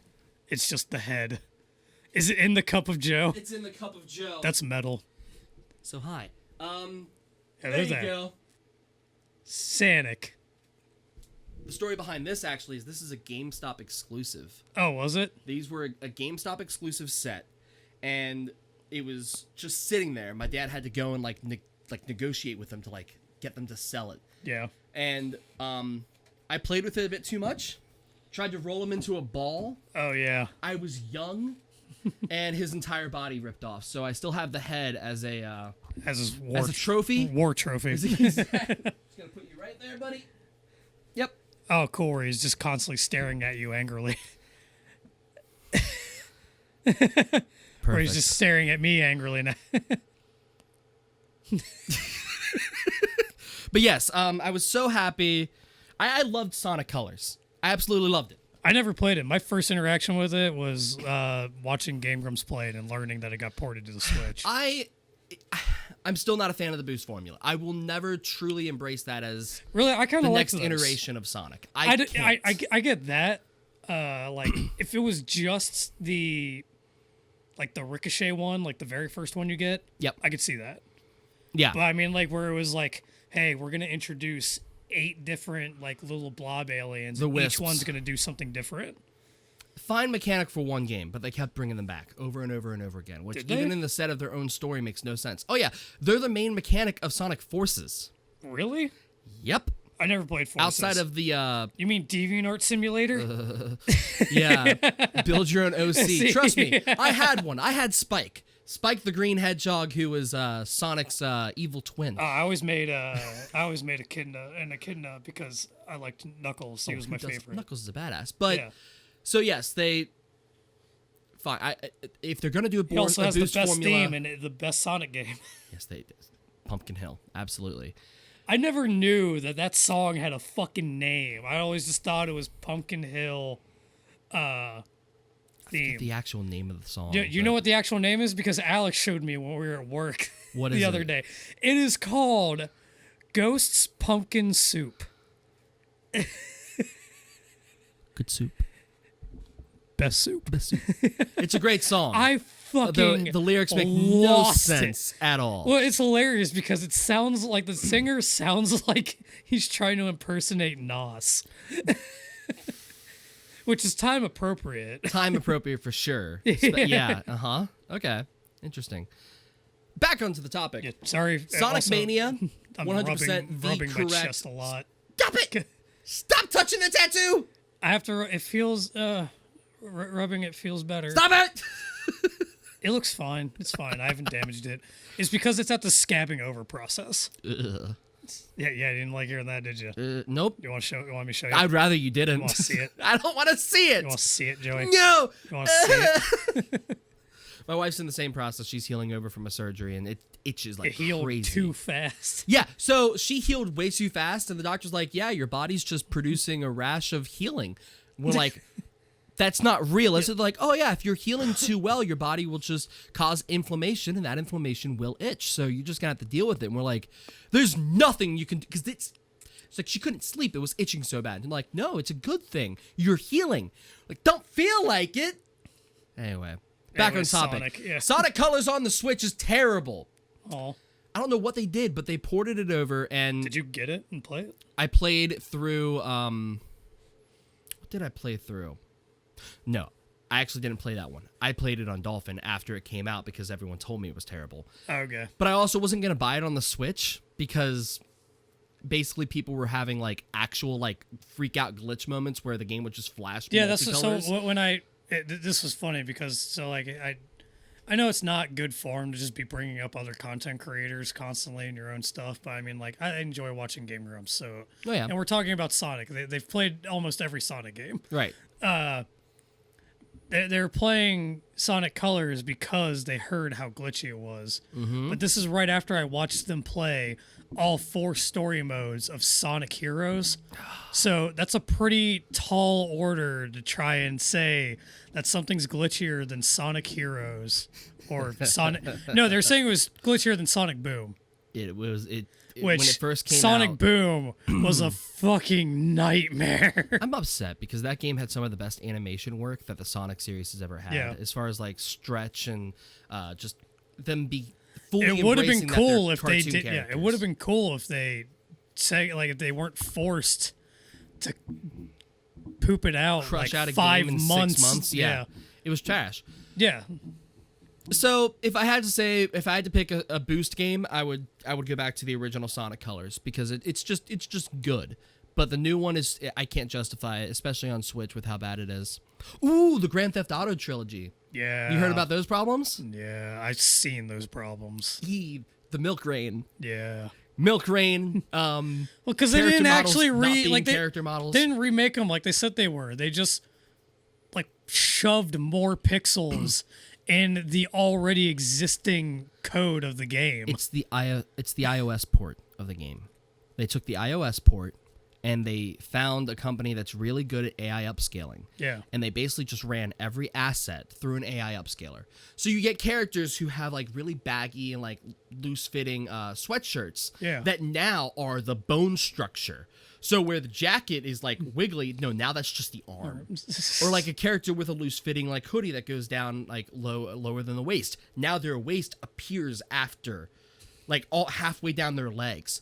[SPEAKER 2] It's just the head. Is it in the cup of Joe?
[SPEAKER 1] It's in the cup of Joe.
[SPEAKER 2] That's metal.
[SPEAKER 1] So hi.
[SPEAKER 2] Yeah,
[SPEAKER 1] There you go.
[SPEAKER 2] Sonic.
[SPEAKER 1] The story behind this actually is this is a GameStop exclusive.
[SPEAKER 2] Oh, was it?
[SPEAKER 1] These were a GameStop exclusive set, and it was just sitting there. My dad had to go and negotiate with them to like get them to sell it.
[SPEAKER 2] Yeah.
[SPEAKER 1] And I played with it a bit too much. Tried to roll him into a ball.
[SPEAKER 2] Oh yeah.
[SPEAKER 1] I was young, and his entire body ripped off. So I still have the head as a
[SPEAKER 2] As
[SPEAKER 1] a trophy.
[SPEAKER 2] War trophy.
[SPEAKER 1] Just gonna put you right there, buddy. Yep.
[SPEAKER 2] Oh, cool. Where he's just constantly staring at you angrily. Or he's just staring at me angrily now.
[SPEAKER 1] But yes, I was so happy. I loved Sonic Colors. I absolutely loved it.
[SPEAKER 2] I never played it. My first interaction with it was watching Game Grumps play it and learning that it got ported to the Switch.
[SPEAKER 1] I'm still not a fan of the boost formula. I will never truly embrace that as
[SPEAKER 2] Really, I kind
[SPEAKER 1] the
[SPEAKER 2] of like
[SPEAKER 1] next
[SPEAKER 2] those.
[SPEAKER 1] iteration of Sonic.
[SPEAKER 2] I
[SPEAKER 1] can't.
[SPEAKER 2] get that. Like if it was just the Ricochet one, like the very first one you get,
[SPEAKER 1] Yep.
[SPEAKER 2] I could see that.
[SPEAKER 1] Yeah.
[SPEAKER 2] But I mean, like where it was like, hey, we're gonna introduce 8 different like little blob aliens,
[SPEAKER 1] The
[SPEAKER 2] and
[SPEAKER 1] wisps.
[SPEAKER 2] each one's gonna do something different.
[SPEAKER 1] Fine mechanic for one game, but they kept bringing them back over and over and over again, which
[SPEAKER 2] Did they?
[SPEAKER 1] even in the set of their own story makes no sense. Oh yeah, they're the main mechanic of Sonic Forces.
[SPEAKER 2] Really?
[SPEAKER 1] Yep.
[SPEAKER 2] I never played Forces.
[SPEAKER 1] Outside of the
[SPEAKER 2] You mean DeviantArt Simulator?
[SPEAKER 1] yeah, build your own OC.
[SPEAKER 2] See?
[SPEAKER 1] Trust me, I had one. I had Spike. Spike the green hedgehog, who was Sonic's evil twin.
[SPEAKER 2] I always made Echidna and Echidna because I liked Knuckles. He was my favorite.
[SPEAKER 1] Knuckles is a badass. But
[SPEAKER 2] Yeah.
[SPEAKER 1] so yes, they fine. If they're gonna do
[SPEAKER 2] He also has the
[SPEAKER 1] boost
[SPEAKER 2] best
[SPEAKER 1] formula,
[SPEAKER 2] theme and the best Sonic game.
[SPEAKER 1] yes, they did. Pumpkin Hill, absolutely.
[SPEAKER 2] I never knew that song had a fucking name. I always just thought it was Pumpkin Hill theme.
[SPEAKER 1] The actual name of the song.
[SPEAKER 2] You know what the actual name is? Because Alex showed me when we were at work
[SPEAKER 1] What
[SPEAKER 2] the
[SPEAKER 1] is
[SPEAKER 2] other
[SPEAKER 1] it?
[SPEAKER 2] day. It is called Ghost's Pumpkin Soup.
[SPEAKER 1] Good soup.
[SPEAKER 2] Best soup.
[SPEAKER 1] Best soup. It's a great song.
[SPEAKER 2] I fucking
[SPEAKER 1] the lyrics make no
[SPEAKER 2] lost
[SPEAKER 1] sense at all.
[SPEAKER 2] Well, it's hilarious because it sounds like the singer sounds like he's trying to impersonate Nos. Which is time appropriate.
[SPEAKER 1] Time appropriate for sure. Yeah. Uh-huh. Okay. Interesting. Back onto the topic.
[SPEAKER 2] Yeah, sorry.
[SPEAKER 1] Sonic
[SPEAKER 2] also,
[SPEAKER 1] Mania,
[SPEAKER 2] I'm
[SPEAKER 1] 100% the
[SPEAKER 2] rubbing my
[SPEAKER 1] correct.
[SPEAKER 2] chest a lot.
[SPEAKER 1] Stop it! Stop touching the tattoo!
[SPEAKER 2] I have to. It feels. Rubbing it feels better.
[SPEAKER 1] Stop it!
[SPEAKER 2] It looks fine. It's fine. I haven't damaged it. It's because it's at the scabbing over process.
[SPEAKER 1] Ugh.
[SPEAKER 2] Yeah. You didn't like hearing that, did you?
[SPEAKER 1] Nope.
[SPEAKER 2] You want me to show you?
[SPEAKER 1] I'd rather you didn't.
[SPEAKER 2] You want to see it?
[SPEAKER 1] I don't want to see it.
[SPEAKER 2] You want to see it, Joey?
[SPEAKER 1] No.
[SPEAKER 2] You want to see it?
[SPEAKER 1] My wife's in the same process. She's healing over from a surgery, and it itches like
[SPEAKER 2] It healed
[SPEAKER 1] crazy.
[SPEAKER 2] too fast.
[SPEAKER 1] Yeah, so she healed way too fast, and the doctor's like, yeah, your body's just producing a rash of healing. We're like, that's not real. It's like, oh yeah, if you're healing too well, your body will just cause inflammation, and that inflammation will itch. So you're just gonna have to deal with it. And we're like, there's nothing you can, because it's like she couldn't sleep. It was itching so bad. And like, no, it's a good thing. You're healing. Like, don't feel like it. Anyway, back on topic.
[SPEAKER 2] Sonic, yeah.
[SPEAKER 1] Sonic Colors on the Switch is terrible.
[SPEAKER 2] Oh,
[SPEAKER 1] I don't know what they did, but they ported it over, and
[SPEAKER 2] did you get it and play it?
[SPEAKER 1] I played through what did I play through? No, I actually didn't play that one. I played it on Dolphin after it came out because everyone told me it was terrible.
[SPEAKER 2] Okay.
[SPEAKER 1] But I also wasn't going to buy it on the Switch because basically people were having like actual like freak out glitch moments where the game would just flash.
[SPEAKER 2] Yeah, that's so when this was funny because so like I know it's not good form to just be bringing up other content creators constantly in your own stuff, but I mean, like, I enjoy watching game rooms. So,
[SPEAKER 1] oh, yeah.
[SPEAKER 2] And we're talking about Sonic. They've played almost every Sonic game.
[SPEAKER 1] Right.
[SPEAKER 2] They're playing Sonic Colors because they heard how glitchy it was.
[SPEAKER 1] Mm-hmm.
[SPEAKER 2] But this is right after I watched them play all 4 story modes of Sonic Heroes. So that's a pretty tall order to try and say that something's glitchier than Sonic Heroes or Sonic. No, they're saying it was glitchier than Sonic Boom.
[SPEAKER 1] It was
[SPEAKER 2] Which
[SPEAKER 1] when it first came
[SPEAKER 2] Sonic
[SPEAKER 1] out.
[SPEAKER 2] Boom was a fucking nightmare.
[SPEAKER 1] I'm upset because that game had some of the best animation work that the Sonic series has ever had.
[SPEAKER 2] Yeah.
[SPEAKER 1] As far as like stretch and just them be fully.
[SPEAKER 2] It would have been
[SPEAKER 1] embracing that
[SPEAKER 2] cool
[SPEAKER 1] they're
[SPEAKER 2] if they
[SPEAKER 1] cartoon
[SPEAKER 2] did. Yeah,
[SPEAKER 1] characters.
[SPEAKER 2] it would have been cool if they say like if they weren't forced to poop it out
[SPEAKER 1] Crush
[SPEAKER 2] like
[SPEAKER 1] out a
[SPEAKER 2] 5
[SPEAKER 1] game in
[SPEAKER 2] months.
[SPEAKER 1] 6 months. Yeah. It was trash.
[SPEAKER 2] Yeah.
[SPEAKER 1] So if I had to pick a boost game, I would go back to the original Sonic Colors because it's just good. But the new one I can't justify it, especially on Switch with how bad it is. Ooh, the Grand Theft Auto trilogy.
[SPEAKER 2] Yeah.
[SPEAKER 1] You heard about those problems?
[SPEAKER 2] Yeah, I've seen those problems.
[SPEAKER 1] The Milk Rain.
[SPEAKER 2] Yeah.
[SPEAKER 1] Milk Rain.
[SPEAKER 2] Well, because they didn't actually
[SPEAKER 1] character models.
[SPEAKER 2] They didn't remake them like they said they were. They just like shoved more pixels in the already existing code of the game.
[SPEAKER 1] It's the iOS port of the game. They took the iOS port and they found a company that's really good at AI upscaling.
[SPEAKER 2] Yeah.
[SPEAKER 1] And they basically just ran every asset through an AI upscaler. So you get characters who have like really baggy and like loose fitting sweatshirts that now are the bone structure. So where the jacket is like wiggly, no, now that's just the arm. Or like a character with a loose fitting like hoodie that goes down like lower than the waist. Now their waist appears after, like all halfway down their legs.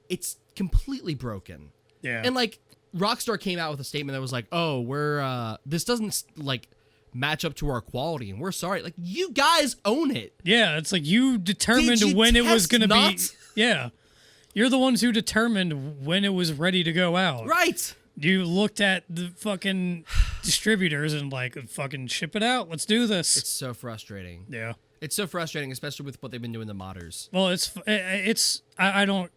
[SPEAKER 1] It's completely broken.
[SPEAKER 2] Yeah.
[SPEAKER 1] And like Rockstar came out with a statement that was like, "Oh, we're this doesn't like match up to our quality, and we're sorry." Like you guys own it.
[SPEAKER 2] Yeah, it's like you determined
[SPEAKER 1] Did you
[SPEAKER 2] when it was
[SPEAKER 1] test
[SPEAKER 2] going to be.
[SPEAKER 1] not?
[SPEAKER 2] Yeah. You're the ones who determined when it was ready to go out.
[SPEAKER 1] Right.
[SPEAKER 2] You looked at the fucking distributors and like, fucking ship it out. Let's do this.
[SPEAKER 1] It's so frustrating.
[SPEAKER 2] Yeah.
[SPEAKER 1] It's so frustrating, especially with what they've been doing to modders.
[SPEAKER 2] Well, I don't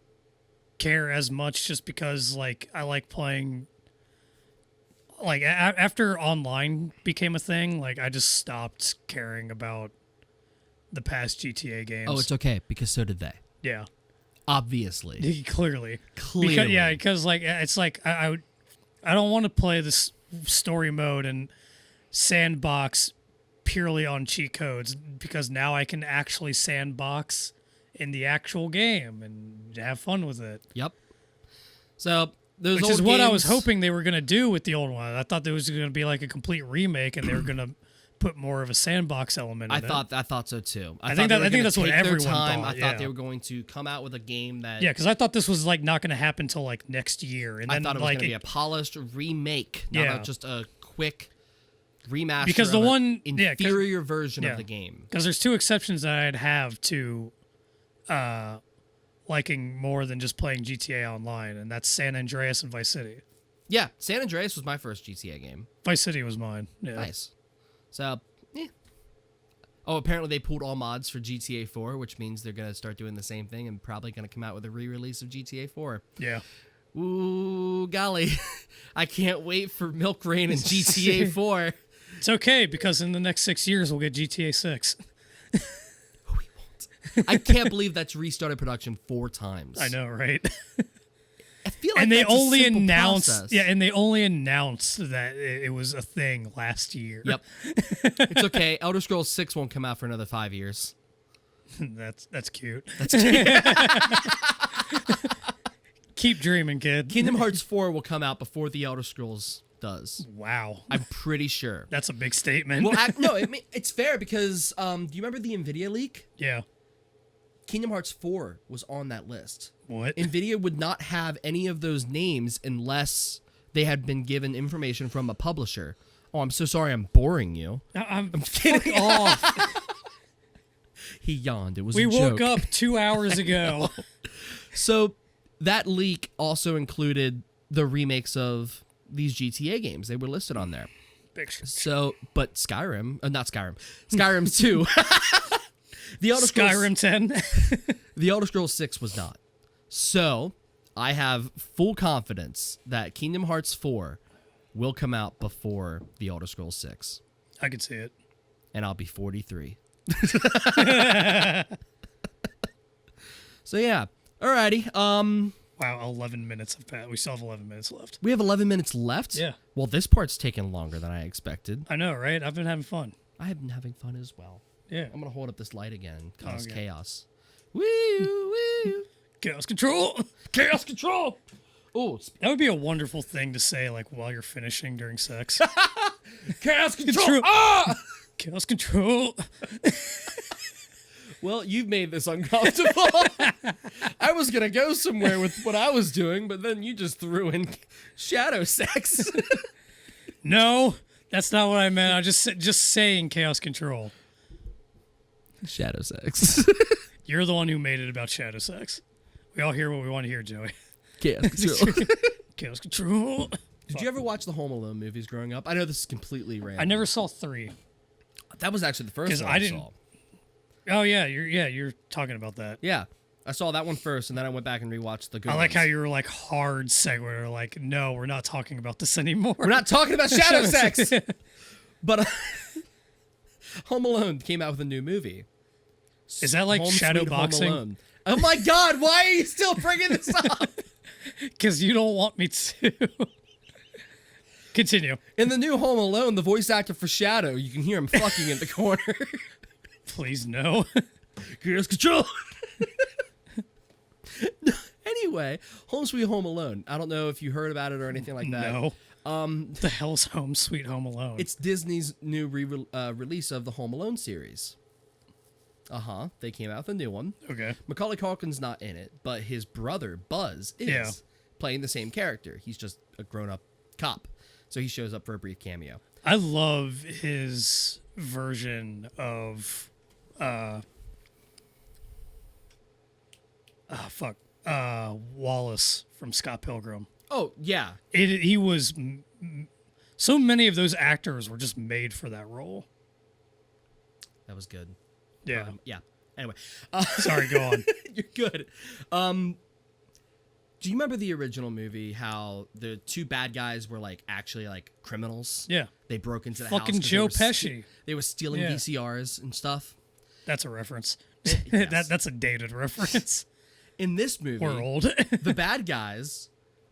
[SPEAKER 2] care as much just because like I like playing. Like after online became a thing, like I just stopped caring about the past GTA games.
[SPEAKER 1] Oh, it's okay because so did they.
[SPEAKER 2] Yeah.
[SPEAKER 1] Obviously.
[SPEAKER 2] Clearly.
[SPEAKER 1] Clearly.
[SPEAKER 2] Because like it's like I don't want to play this story mode and sandbox purely on cheat codes because now I can actually sandbox in the actual game and have fun with it.
[SPEAKER 1] Yep. So those
[SPEAKER 2] Which
[SPEAKER 1] old
[SPEAKER 2] is what I was
[SPEAKER 1] games-
[SPEAKER 2] hoping they were going to do with the old one. I thought there was going to be like a complete remake and they were going to put more of a sandbox element in it.
[SPEAKER 1] I thought so too.
[SPEAKER 2] I think that's what everyone thought.
[SPEAKER 1] I thought they were going to come out with a game that
[SPEAKER 2] because I thought this was like not going to happen till like next year, and
[SPEAKER 1] I
[SPEAKER 2] then
[SPEAKER 1] thought it was
[SPEAKER 2] like
[SPEAKER 1] going to be a polished remake, not just a quick remaster.
[SPEAKER 2] Because the
[SPEAKER 1] of an
[SPEAKER 2] one
[SPEAKER 1] inferior version of the game.
[SPEAKER 2] Because there's 2 exceptions that I'd have to liking more than just playing GTA Online, and that's San Andreas and Vice City.
[SPEAKER 1] Yeah, San Andreas was my first GTA game.
[SPEAKER 2] Vice City was mine. Yeah.
[SPEAKER 1] Nice. So, yeah. Oh, apparently they pulled all mods for GTA 4, which means they're going to start doing the same thing and probably going to come out with a re-release of GTA 4.
[SPEAKER 2] Yeah.
[SPEAKER 1] Ooh, golly. I can't wait for Milk Rain and GTA 4.
[SPEAKER 2] It's okay, because in the next 6 years, we'll get GTA 6.
[SPEAKER 1] We won't. I can't believe that's restarted production 4 times.
[SPEAKER 2] I know, right?
[SPEAKER 1] I feel like
[SPEAKER 2] And they
[SPEAKER 1] that's a
[SPEAKER 2] only
[SPEAKER 1] simple
[SPEAKER 2] announced,
[SPEAKER 1] process.
[SPEAKER 2] and they only announced that it was a thing last year.
[SPEAKER 1] Yep. It's okay. Elder Scrolls 6 won't come out for another 5 years.
[SPEAKER 2] That's cute.
[SPEAKER 1] That's cute.
[SPEAKER 2] Keep dreaming, kid.
[SPEAKER 1] Kingdom Hearts 4 will come out before the Elder Scrolls does.
[SPEAKER 2] Wow.
[SPEAKER 1] I'm pretty sure.
[SPEAKER 2] That's a big statement.
[SPEAKER 1] Well, no, it's fair because do you remember the Nvidia leak?
[SPEAKER 2] Yeah.
[SPEAKER 1] Kingdom Hearts 4 was on that list.
[SPEAKER 2] What?
[SPEAKER 1] Nvidia would not have any of those names unless they had been given information from a publisher. Oh, I'm so sorry I'm boring you.
[SPEAKER 2] I'm kidding. Off.
[SPEAKER 1] He yawned. It was
[SPEAKER 2] We
[SPEAKER 1] a joke.
[SPEAKER 2] woke up 2 hours ago.
[SPEAKER 1] So that leak also included the remakes of these GTA games. They were listed on there. So, but Skyrim, not Skyrim, Skyrim 2. The Elder Scrolls,
[SPEAKER 2] Skyrim 10.
[SPEAKER 1] The Elder Scrolls 6 was not. So, I have full confidence that Kingdom Hearts 4 will come out before The Elder Scrolls 6.
[SPEAKER 2] I could see it.
[SPEAKER 1] And I'll be 43. So yeah. Alrighty.
[SPEAKER 2] Wow, 11 minutes have passed. We still have 11 minutes left.
[SPEAKER 1] We have 11 minutes left?
[SPEAKER 2] Yeah.
[SPEAKER 1] Well, this part's taken longer than I expected.
[SPEAKER 2] I know, right? I've been having fun.
[SPEAKER 1] I have been having fun as well.
[SPEAKER 2] Yeah.
[SPEAKER 1] I'm going to hold up this light again. Cause
[SPEAKER 2] Okay.
[SPEAKER 1] chaos. Woo, woo.
[SPEAKER 2] Chaos control.
[SPEAKER 1] Chaos control. Oh,
[SPEAKER 2] That would be a wonderful thing to say, like, while you're finishing during sex.
[SPEAKER 1] chaos control.
[SPEAKER 2] Control.
[SPEAKER 1] Ah!
[SPEAKER 2] Chaos control.
[SPEAKER 1] Well, you've made this uncomfortable. I was going to go somewhere with what I was doing, but then you just threw in shadow sex.
[SPEAKER 2] No, that's not what I meant. I was just saying chaos control.
[SPEAKER 1] Shadow sex.
[SPEAKER 2] You're the one who made it about shadow sex. We all hear what we want to hear, Joey.
[SPEAKER 1] Chaos control.
[SPEAKER 2] Chaos control.
[SPEAKER 1] Did you ever watch the Home Alone movies growing up? I know this is completely random.
[SPEAKER 2] I never saw 3.
[SPEAKER 1] That was actually the first one
[SPEAKER 2] I
[SPEAKER 1] I
[SPEAKER 2] didn't-
[SPEAKER 1] saw.
[SPEAKER 2] Oh yeah, you're talking about that.
[SPEAKER 1] Yeah. I saw that one first, and then I went back and rewatched the good
[SPEAKER 2] I like
[SPEAKER 1] ones.
[SPEAKER 2] how you were like hard segue, like, no, we're not talking about this anymore.
[SPEAKER 1] We're not talking about shadow sex! But Home Alone came out with a new movie.
[SPEAKER 2] Is that like
[SPEAKER 1] Home
[SPEAKER 2] shadow
[SPEAKER 1] Sweet Home
[SPEAKER 2] boxing?
[SPEAKER 1] Alone. Oh my god, why are you still bringing this up?
[SPEAKER 2] Because you don't want me to. Continue.
[SPEAKER 1] In the new Home Alone, the voice actor for Shadow, you can hear him fucking in the corner.
[SPEAKER 2] Please no.
[SPEAKER 1] Chaos control. Anyway, Home Sweet Home Alone. I don't know if you heard about it or anything like that.
[SPEAKER 2] No. The hell's Home Sweet Home Alone?
[SPEAKER 1] It's Disney's new release of the Home Alone series. They came out with a new one.
[SPEAKER 2] okay.
[SPEAKER 1] Macaulay Culkin's not in it, but his brother, Buzz, is
[SPEAKER 2] Yeah.
[SPEAKER 1] playing the same character. He's just a grown-up cop. So he shows up for a brief cameo.
[SPEAKER 2] I love his version of Wallace from Scott Pilgrim.
[SPEAKER 1] Oh, yeah.
[SPEAKER 2] He was so many of those actors were just made for that role.
[SPEAKER 1] That was good.
[SPEAKER 2] Yeah.
[SPEAKER 1] Yeah. Anyway.
[SPEAKER 2] Sorry, go on.
[SPEAKER 1] You're good. Do you remember the original movie, how the two bad guys were like actually like criminals?
[SPEAKER 2] Yeah.
[SPEAKER 1] They broke into the
[SPEAKER 2] Fucking
[SPEAKER 1] house. 'cause
[SPEAKER 2] Joe
[SPEAKER 1] they were
[SPEAKER 2] Pesci.
[SPEAKER 1] They were stealing
[SPEAKER 2] Yeah.
[SPEAKER 1] VCRs and stuff.
[SPEAKER 2] That's a reference.
[SPEAKER 1] Yes.
[SPEAKER 2] That's a dated reference.
[SPEAKER 1] In this movie,
[SPEAKER 2] We're old.
[SPEAKER 1] the bad guys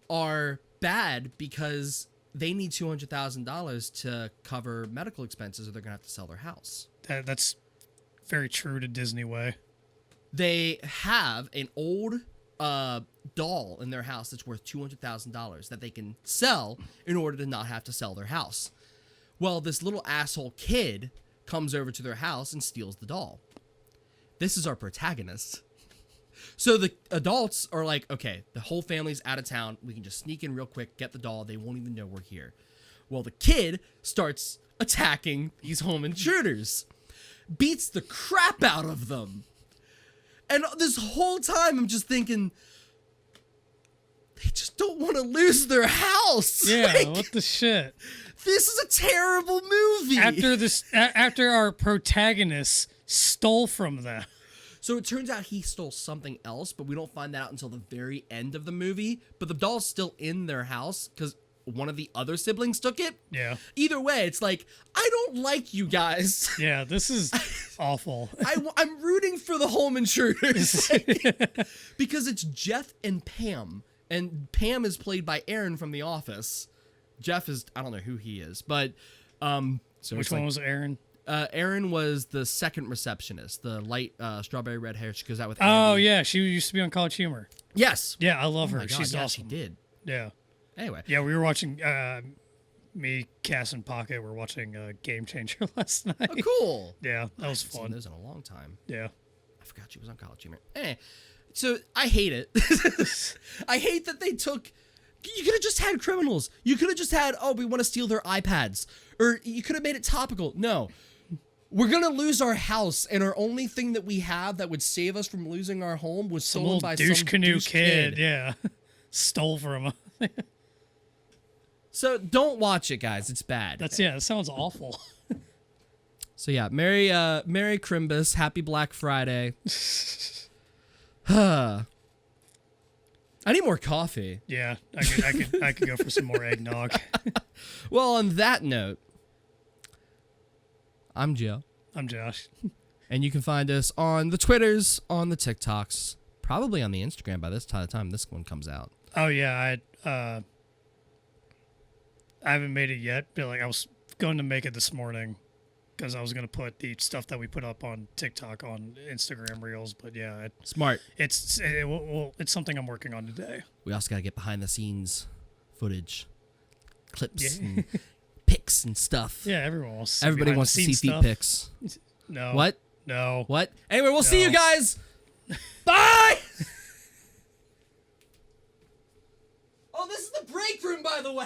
[SPEAKER 1] are bad because they need $200,000 to cover medical expenses or they're going to have to sell their house.
[SPEAKER 2] That's very true to Disney way.
[SPEAKER 1] They have an old doll in their house that's worth $200,000 that they can sell in order to not have to sell their house. Well, this little asshole kid comes over to their house and steals the doll. This is our protagonist. So the adults are like, okay, the whole family's out of town. We can just sneak in real quick, get the doll. They won't even know we're here. Well, the kid starts attacking these home intruders, beats the crap out of them. And this whole time I'm just thinking, they just don't want to lose their house.
[SPEAKER 2] Yeah,
[SPEAKER 1] Like,
[SPEAKER 2] what the shit?
[SPEAKER 1] this is a terrible movie.
[SPEAKER 2] After our protagonist stole from them.
[SPEAKER 1] So it turns out he stole something else, but we don't find that out until the very end of the movie. But the doll's still in their house because one of the other siblings took it.
[SPEAKER 2] Yeah.
[SPEAKER 1] Either way, it's like, I don't like you guys.
[SPEAKER 2] Yeah, this is awful.
[SPEAKER 1] I'm rooting for the home intruders. Like, because it's Jeff and Pam. And Pam is played by Aaron from The Office. Jeff is, I don't know who he is, but... so
[SPEAKER 2] Which one was Aaron?
[SPEAKER 1] Aaron was the second receptionist, the light strawberry red hair. She goes out with
[SPEAKER 2] Oh,
[SPEAKER 1] Andy.
[SPEAKER 2] yeah, she used to be on College Humor.
[SPEAKER 1] Yes.
[SPEAKER 2] Yeah, I love
[SPEAKER 1] Oh
[SPEAKER 2] her.
[SPEAKER 1] my God,
[SPEAKER 2] She's
[SPEAKER 1] yeah,
[SPEAKER 2] awesome.
[SPEAKER 1] she did.
[SPEAKER 2] Yeah.
[SPEAKER 1] Anyway.
[SPEAKER 2] Yeah, we were watching, me, Cass, and Pocket were watching Game Changer last night.
[SPEAKER 1] Oh, cool.
[SPEAKER 2] Yeah, that was
[SPEAKER 1] I haven't seen
[SPEAKER 2] fun.
[SPEAKER 1] those in a long time.
[SPEAKER 2] Yeah.
[SPEAKER 1] I forgot she was on College Humor. So I hate it. I hate that they took You could have just had criminals. You could have just had, oh, we want to steal their iPads. Or you could have made it topical. No. We're going to lose our house, and our only thing that we have that would save us from losing our home was stolen by some
[SPEAKER 2] douche canoe
[SPEAKER 1] douche
[SPEAKER 2] kid. Yeah. Stole from him.
[SPEAKER 1] So don't watch it, guys. It's bad.
[SPEAKER 2] That sounds awful.
[SPEAKER 1] So yeah, Merry Crimbus. Happy Black Friday. I need more coffee.
[SPEAKER 2] Yeah, I could go for some more eggnog.
[SPEAKER 1] Well, on that note, I'm Joe.
[SPEAKER 2] I'm Josh.
[SPEAKER 1] And you can find us on the Twitters, on the TikToks, probably on the Instagram by this time this one comes out.
[SPEAKER 2] Oh yeah, I haven't made it yet, but like I was going to make it this morning because I was going to put the stuff that we put up on TikTok on Instagram Reels, but yeah,
[SPEAKER 1] Smart.
[SPEAKER 2] It's something I'm working on today.
[SPEAKER 1] We also got to get behind the scenes footage, clips, and pics and stuff.
[SPEAKER 2] Yeah, everyone wants.
[SPEAKER 1] Everybody wants to see feet pics.
[SPEAKER 2] No.
[SPEAKER 1] What?
[SPEAKER 2] No.
[SPEAKER 1] What? Anyway, we'll see you guys. Bye. Oh, this is the break room, by the way.